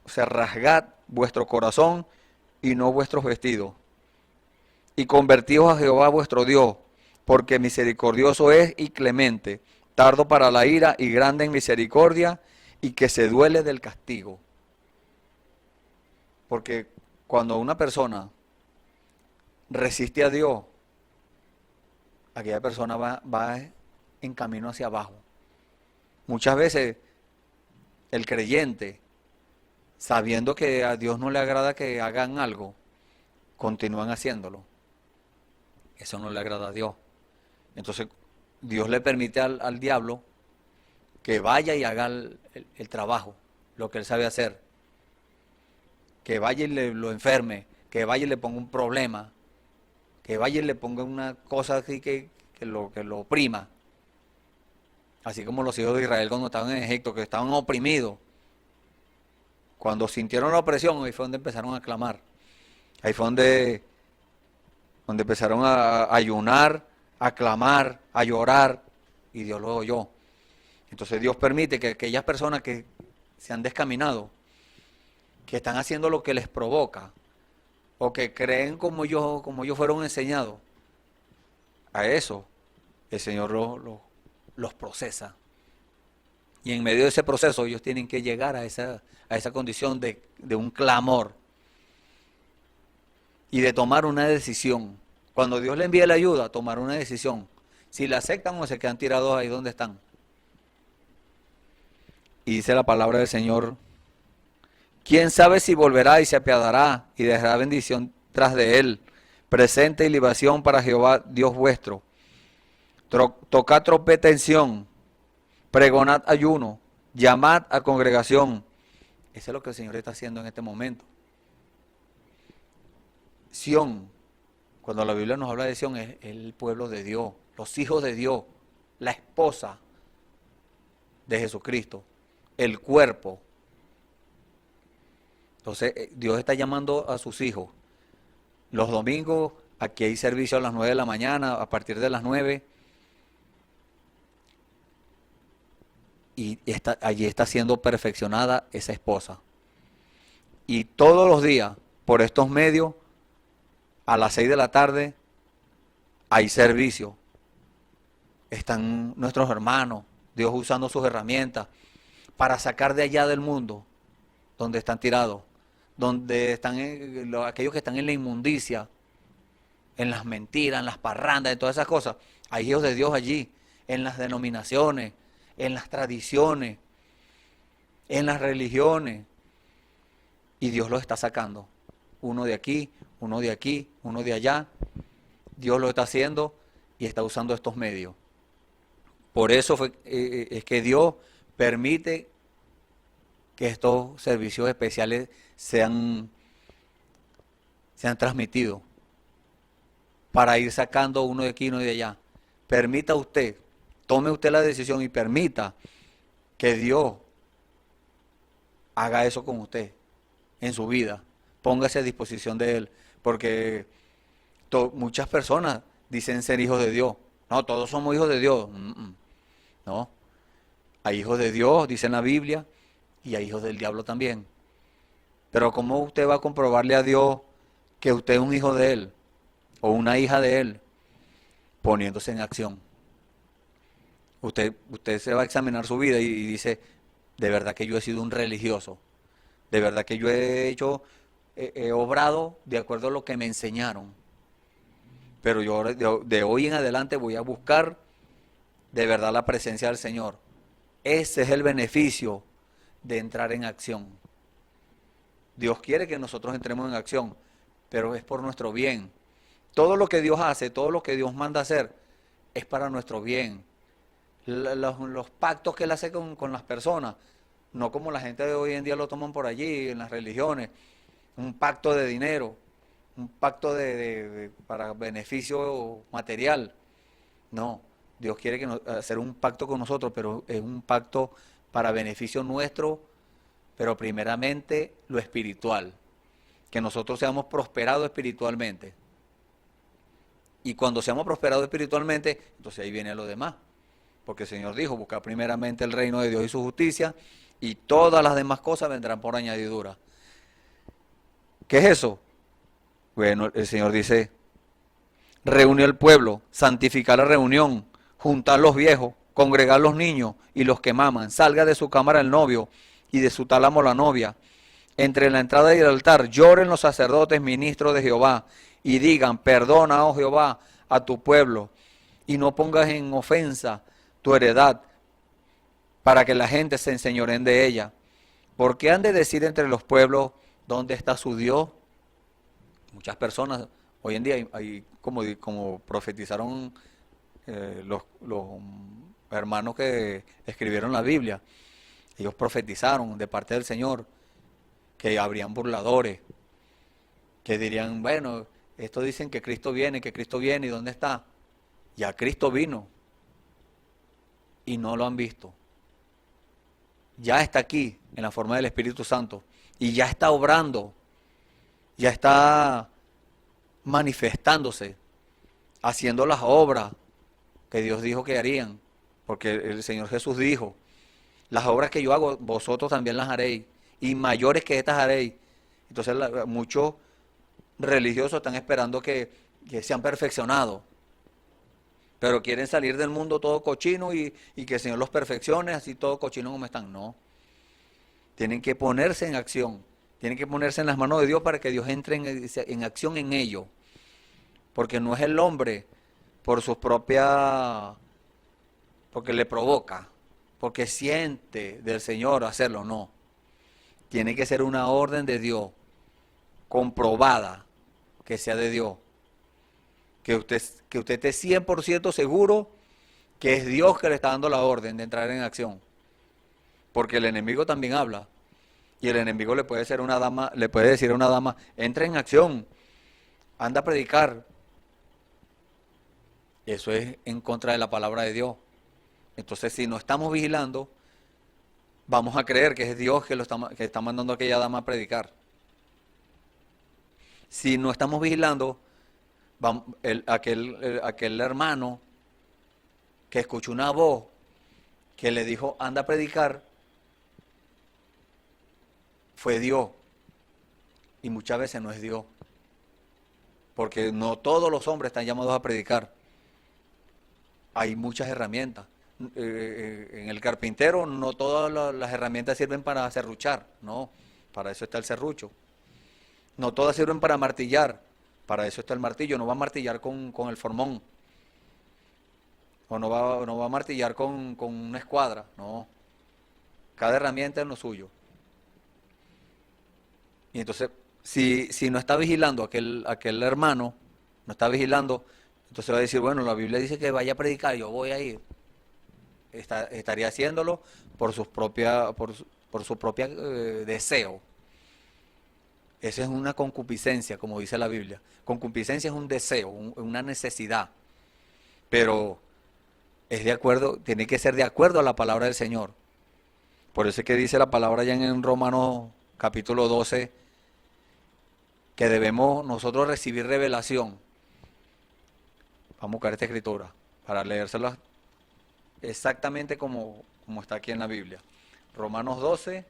o sea, rasgad vuestro corazón y no vuestros vestidos. Y convertíos a Jehová vuestro Dios, porque misericordioso es y clemente, tardo para la ira y grande en misericordia, y que se duele del castigo. Porque cuando una persona resiste a Dios, aquella persona va en camino hacia abajo. Muchas veces el creyente, sabiendo que a Dios no le agrada que hagan algo, continúan haciéndolo. Eso no le agrada a Dios. Entonces Dios le permite al diablo que vaya y haga el trabajo, lo que él sabe hacer. Que vaya y lo enferme, que vaya y le ponga un problema, que vaya y le ponga una cosa así que lo oprima. Así como los hijos de Israel cuando estaban en Egipto, que estaban oprimidos. Cuando sintieron la opresión, ahí fue donde empezaron a clamar. Ahí fue donde empezaron a ayunar, a clamar, a llorar, y Dios lo oyó. Entonces Dios permite que aquellas personas que se han descaminado, que están haciendo lo que les provoca, o que creen como ellos fueron enseñados, a eso el Señor los procesa. Y en medio de ese proceso ellos tienen que llegar a esa condición de un clamor y de tomar una decisión. Cuando Dios le envía la ayuda, tomar una decisión. Si la aceptan o se quedan tirados ahí donde están. Y dice la palabra del Señor: ¿quién sabe si volverá y se apiadará y dejará bendición tras de él? Presente y libación para Jehová Dios vuestro. Tocad trompeta en Sión, pregonad ayuno, llamad a congregación. Eso es lo que el Señor está haciendo en este momento. Sión, cuando la Biblia nos habla de Sión, es el pueblo de Dios, los hijos de Dios, la esposa de Jesucristo, el cuerpo. Entonces Dios está llamando a sus hijos. Los domingos, aquí hay servicio a las 9 de la mañana, a partir de las 9. Y allí está siendo perfeccionada esa esposa. Y todos los días, por estos medios, a las 6 de la tarde, hay servicio. Están nuestros hermanos, Dios usando sus herramientas para sacar de allá del mundo, donde están tirados, donde están aquellos que están en la inmundicia, en las mentiras, en las parrandas, en todas esas cosas. Hay hijos de Dios allí, en las denominaciones, en las tradiciones, en las religiones, y Dios los está sacando. Uno de aquí, uno de aquí, uno de allá. Dios lo está haciendo y está usando estos medios. Por eso es que Dios permite que estos servicios especiales sean transmitidos, para ir sacando uno de aquí y uno de allá. Permita usted, tome usted la decisión y permita que Dios haga eso con usted en su vida. Póngase a disposición de Él, porque muchas personas dicen ser hijos de Dios. No, todos somos hijos de Dios. No, hay hijos de Dios, dice en la Biblia, y hay hijos del diablo también. Pero ¿cómo usted va a comprobarle a Dios que usted es un hijo de Él o una hija de Él? Poniéndose en acción. Usted se va a examinar su vida y dice: de verdad que yo he sido un religioso, de verdad que yo he obrado de acuerdo a lo que me enseñaron, pero yo de hoy en adelante voy a buscar de verdad la presencia del Señor. Ese es el beneficio de entrar en acción. Dios quiere que nosotros entremos en acción, pero es por nuestro bien. Todo lo que Dios hace, todo lo que Dios manda hacer, es para nuestro bien. Los pactos que Él hace con las personas, no como la gente de hoy en día lo toman por allí, en las religiones, un pacto de dinero, un pacto para beneficio material. No, Dios quiere hacer un pacto con nosotros, pero es un pacto para beneficio nuestro, pero primeramente lo espiritual, que nosotros seamos prosperados espiritualmente. Y cuando seamos prosperados espiritualmente, entonces ahí viene lo demás. Porque el Señor dijo: buscar primeramente el reino de Dios y su justicia, y todas las demás cosas vendrán por añadidura. ¿Qué es eso? Bueno, el Señor dice: reúne al pueblo, santificar la reunión, juntar los viejos, congregar los niños y los que maman. Salga de su cámara el novio y de su tálamo la novia. Entre la entrada y el altar lloren los sacerdotes, ministros de Jehová, y digan: perdona, oh Jehová, a tu pueblo, y no pongas en ofensa tu heredad, para que la gente se enseñoreen de ella. ¿Por qué han de decir entre los pueblos: ¿dónde está su Dios? Muchas personas hoy en día, hay como profetizaron los hermanos que escribieron la Biblia, ellos profetizaron de parte del Señor que habrían burladores, que dirían: bueno, estos dicen que Cristo viene, ¿y dónde está? Ya Cristo vino y no lo han visto. Ya está aquí en la forma del Espíritu Santo y ya está obrando, ya está manifestándose, haciendo las obras que Dios dijo que harían, porque el Señor Jesús dijo: las obras que yo hago, vosotros también las haréis, y mayores que estas haréis. Entonces muchos religiosos están esperando que sean perfeccionados. Pero quieren salir del mundo todo cochino y que el Señor los perfeccione, así todo cochino como están. No. Tienen que ponerse en acción. Tienen que ponerse en las manos de Dios para que Dios entre en acción en ello. Porque no es el hombre por sus propias, porque le provoca, porque siente del Señor hacerlo, no. Tiene que ser una orden de Dios, comprobada, que sea de Dios. Que usted esté 100% seguro que es Dios que le está dando la orden de entrar en acción. Porque el enemigo también habla. Y el enemigo le puede decir a una dama, entra en acción, anda a predicar. Eso es en contra de la palabra de Dios. Entonces, si no estamos vigilando, vamos a creer que es Dios que está mandando a aquella dama a predicar. Si no estamos vigilando, aquel hermano que escuchó una voz que le dijo, anda a predicar, fue Dios. Y muchas veces no es Dios. Porque no todos los hombres están llamados a predicar. Hay muchas herramientas. En el carpintero no todas las herramientas sirven para serruchar. No, para eso está el serrucho. No todas sirven para martillar. Para eso está el martillo. No va a martillar con el formón. O no va a martillar con una escuadra. No. Cada herramienta es lo suyo. Y entonces, si no está vigilando aquel hermano, no está vigilando, entonces va a decir, bueno, la Biblia dice que vaya a predicar, yo voy a ir. Estaría haciéndolo por su propia deseo. Esa es una concupiscencia, como dice la Biblia. Concupiscencia es un deseo, una necesidad. Pero tiene que ser de acuerdo a la palabra del Señor. Por eso es que dice la palabra ya en Romanos capítulo 12, que debemos nosotros recibir revelación. Vamos a buscar esta escritura para leérsela exactamente como está aquí en la Biblia. Romanos 12.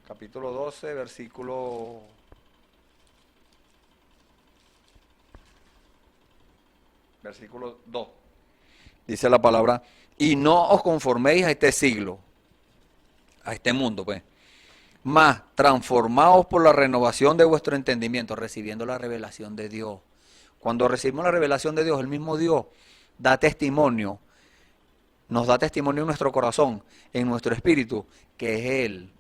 Capítulo 12, versículo 2. Dice la palabra, y no os conforméis a este siglo, a este mundo, pues. Mas transformaos por la renovación de vuestro entendimiento, recibiendo la revelación de Dios. Cuando recibimos la revelación de Dios, el mismo Dios da testimonio, nos da testimonio en nuestro corazón, en nuestro espíritu, que es Él.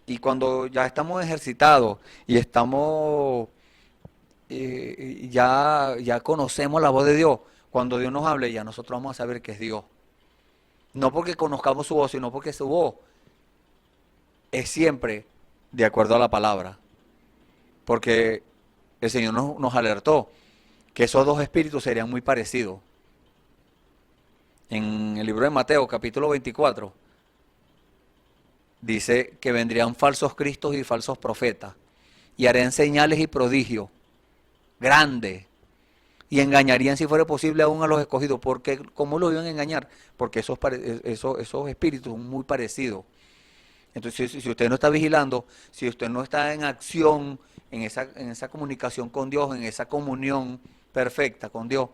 Y cuando ya estamos ejercitados y estamos, ya conocemos la voz de Dios, cuando Dios nos hable, ya nosotros vamos a saber que es Dios. No porque conozcamos su voz, sino porque su voz es siempre de acuerdo a la palabra. Porque el Señor nos alertó que esos dos espíritus serían muy parecidos. En el libro de Mateo, capítulo 24, dice que vendrían falsos cristos y falsos profetas, y harían señales y prodigios grandes, y engañarían, si fuera posible, aún a los escogidos. Porque, ¿cómo lo iban a engañar? Porque esos espíritus son muy parecidos. Entonces, si usted no está vigilando, si usted no está en acción, en esa comunicación con Dios, en esa comunión perfecta con Dios,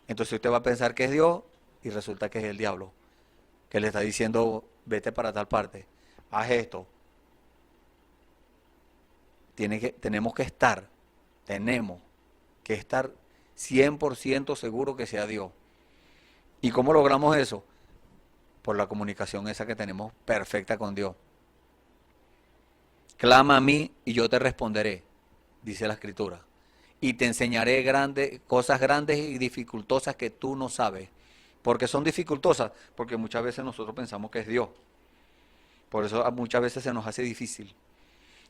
entonces usted va a pensar que es Dios y resulta que es el diablo, que le está diciendo, vete para tal parte, haz esto. Tenemos que estar 100% seguros que sea Dios. ¿Y cómo logramos eso? Por la comunicación esa que tenemos perfecta con Dios. Clama a mí y yo te responderé, dice la Escritura. Y te enseñaré cosas grandes y dificultosas que tú no sabes. ¿Por qué son dificultosas? Porque muchas veces nosotros pensamos que es Dios. Por eso muchas veces se nos hace difícil.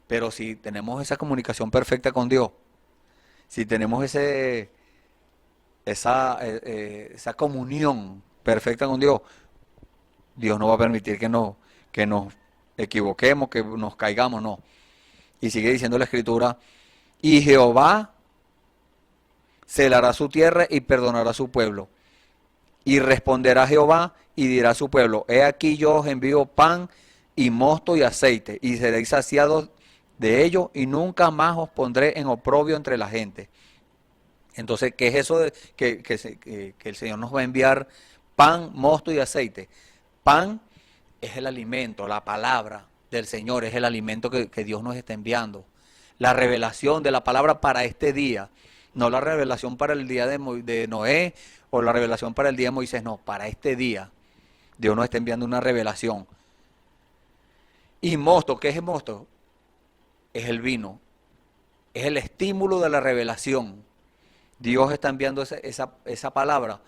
Pero si tenemos esa comunicación perfecta con Dios, si tenemos esa comunión perfecta con Dios, Dios no va a permitir que nos equivoquemos, que nos caigamos, no. Y sigue diciendo la Escritura, y Jehová celará su tierra y perdonará a su pueblo. Y responderá Jehová y dirá a su pueblo, he aquí yo os envío pan y mosto y aceite, y seréis saciados de ello, y nunca más os pondré en oprobio entre la gente. Entonces, ¿qué es eso de que el Señor nos va a enviar pan, mosto y aceite? Pan es el alimento, la palabra del Señor es el alimento que Dios nos está enviando. La revelación de la palabra para este día, no la revelación para el día de Noé o la revelación para el día de Moisés, no, para este día. Dios nos está enviando una revelación. Y mosto, ¿qué es mosto? Es el vino, es el estímulo de la revelación. Dios está enviando esa palabra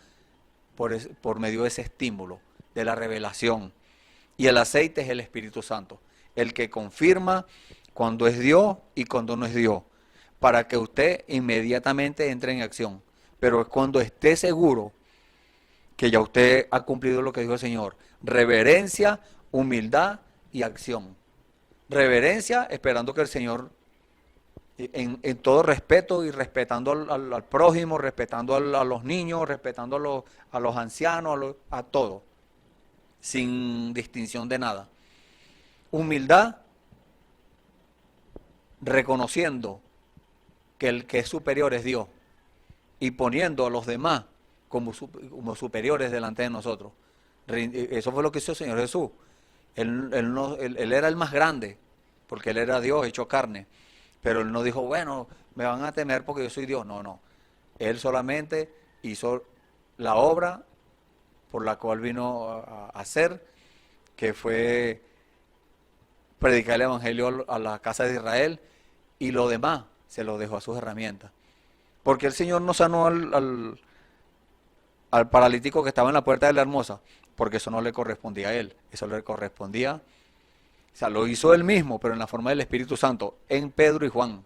por medio de ese estímulo, de la revelación. Y el aceite es el Espíritu Santo, el que confirma cuando es Dios y cuando no es Dios, para que usted inmediatamente entre en acción. Pero es cuando esté seguro que ya usted ha cumplido lo que dijo el Señor. Reverencia, humildad y acción. Reverencia, esperando que el Señor, en todo respeto y respetando al prójimo, respetando a los niños, respetando a los ancianos, a todos, sin distinción de nada. Humildad, reconociendo que el que es superior es Dios y poniendo a los demás como superiores delante de nosotros. Eso fue lo que hizo el Señor Jesús. Él era el más grande, porque Él era Dios hecho carne. Pero Él no dijo, bueno, me van a temer porque yo soy Dios. No, no. Él solamente hizo la obra por la cual vino a hacer, que fue predicar el Evangelio a la casa de Israel, y lo demás se lo dejó a sus herramientas. Porque el Señor no sanó al paralítico que estaba en la puerta de la Hermosa, porque eso no le correspondía a Él, eso le correspondía, o sea, lo hizo Él mismo, pero en la forma del Espíritu Santo, en Pedro y Juan.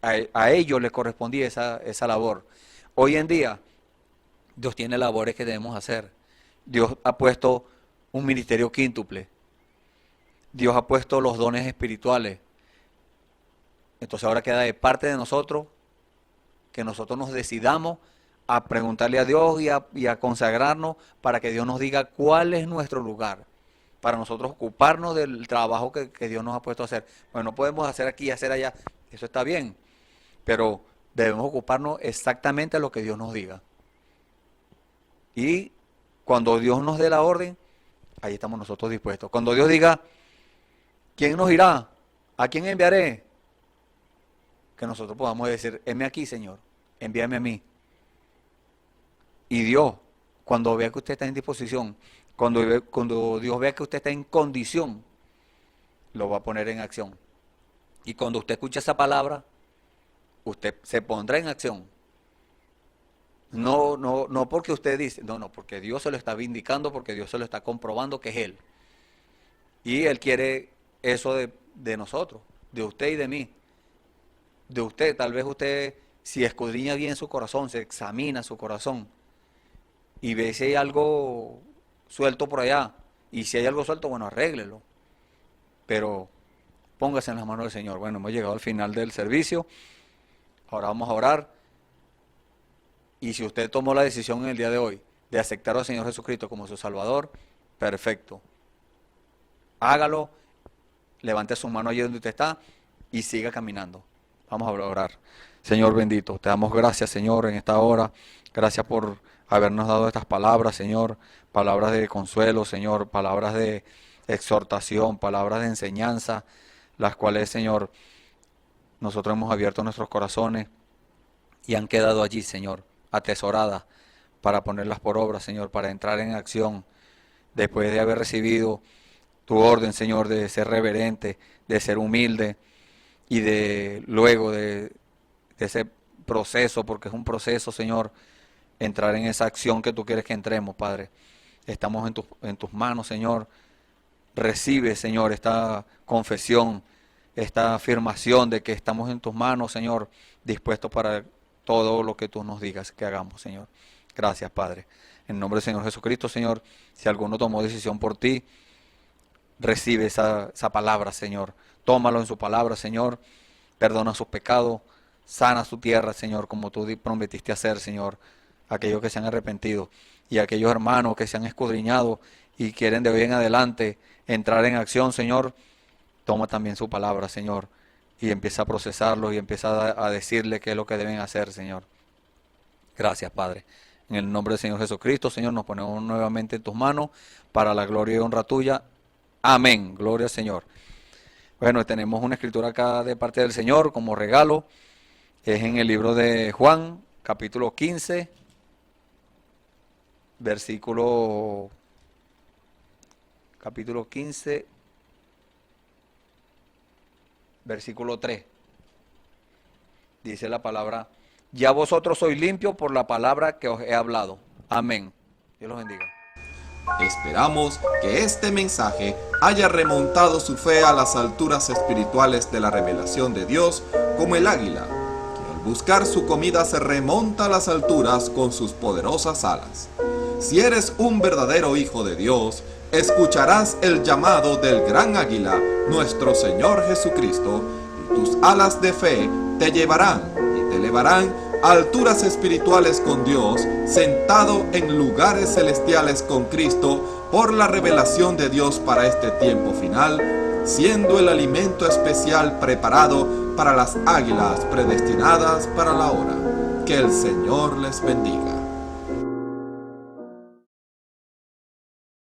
A ellos les correspondía esa labor. Hoy en día, Dios tiene labores que debemos hacer. Dios ha puesto un ministerio quíntuple. Dios ha puesto los dones espirituales. Entonces ahora queda de parte de nosotros que nosotros nos decidamos a preguntarle a Dios y a consagrarnos para que Dios nos diga cuál es nuestro lugar, para nosotros ocuparnos del trabajo que Dios nos ha puesto a hacer. Bueno, no podemos hacer aquí y hacer allá, eso está bien, pero debemos ocuparnos exactamente de lo que Dios nos diga. Y cuando Dios nos dé la orden, ahí estamos nosotros dispuestos. Cuando Dios diga, ¿quién nos irá? ¿A quién enviaré? Que nosotros podamos decir, heme aquí, Señor, envíame a mí. Y Dios, cuando vea que usted está en disposición, cuando Dios vea que usted está en condición, lo va a poner en acción. Y cuando usted escucha esa palabra, usted se pondrá en acción. No porque usted dice, no, porque Dios se lo está vindicando, porque Dios se lo está comprobando que es Él. Y Él quiere eso de nosotros, de usted y de mí. De usted, tal vez usted, si escudriña bien su corazón, se examina su corazón y ve si hay algo suelto por allá, y si hay algo suelto, bueno, arréglelo, pero póngase en las manos del Señor. Bueno, hemos llegado al final del servicio, ahora vamos a orar, y si usted tomó la decisión en el día de hoy de aceptar al Señor Jesucristo como su Salvador, perfecto, hágalo, levante su mano allí donde usted está y siga caminando. Vamos a orar. Señor bendito, te damos gracias, Señor, en esta hora. Gracias por habernos dado estas palabras, Señor. Palabras de consuelo, Señor. Palabras de exhortación, palabras de enseñanza, las cuales, Señor, nosotros hemos abierto nuestros corazones y han quedado allí, Señor, atesoradas para ponerlas por obra, Señor, para entrar en acción después de haber recibido tu orden, Señor, de ser reverente, de ser humilde, y de luego de ese proceso, porque es un proceso, Señor, entrar en esa acción que tú quieres que entremos, Padre. Estamos en tus manos, Señor. Recibe, Señor, esta confesión, esta afirmación de que estamos en tus manos, Señor, dispuestos para todo lo que tú nos digas que hagamos, Señor. Gracias, Padre. En nombre del Señor Jesucristo, Señor, si alguno tomó decisión por ti, recibe esa palabra, Señor. Tómalo en su palabra, Señor. Perdona sus pecados. Sana su tierra, Señor, como tú prometiste hacer, Señor. Aquellos que se han arrepentido y aquellos hermanos que se han escudriñado y quieren de hoy en adelante entrar en acción, Señor, toma también su palabra, Señor, y empieza a procesarlo y empieza a decirle qué es lo que deben hacer, Señor. Gracias, Padre. En el nombre del Señor Jesucristo, Señor, nos ponemos nuevamente en tus manos para la gloria y honra tuya. Amén. Gloria al Señor. Bueno, tenemos una escritura acá de parte del Señor como regalo. Es en el libro de Juan, capítulo 15, capítulo 15, versículo 3. Dice la palabra: ya vosotros sois limpios por la palabra que os he hablado. Amén. Dios los bendiga. Esperamos que este mensaje haya remontado su fe a las alturas espirituales de la revelación de Dios, como el águila, que al buscar su comida se remonta a las alturas con sus poderosas alas. Si eres un verdadero hijo de Dios, escucharás el llamado del gran águila, nuestro Señor Jesucristo, y tus alas de fe te llevarán y te elevarán a alturas espirituales con Dios, sentado en lugares celestiales con Cristo, por la revelación de Dios para este tiempo final, siendo el alimento especial preparado para las águilas predestinadas para la hora. Que el Señor les bendiga.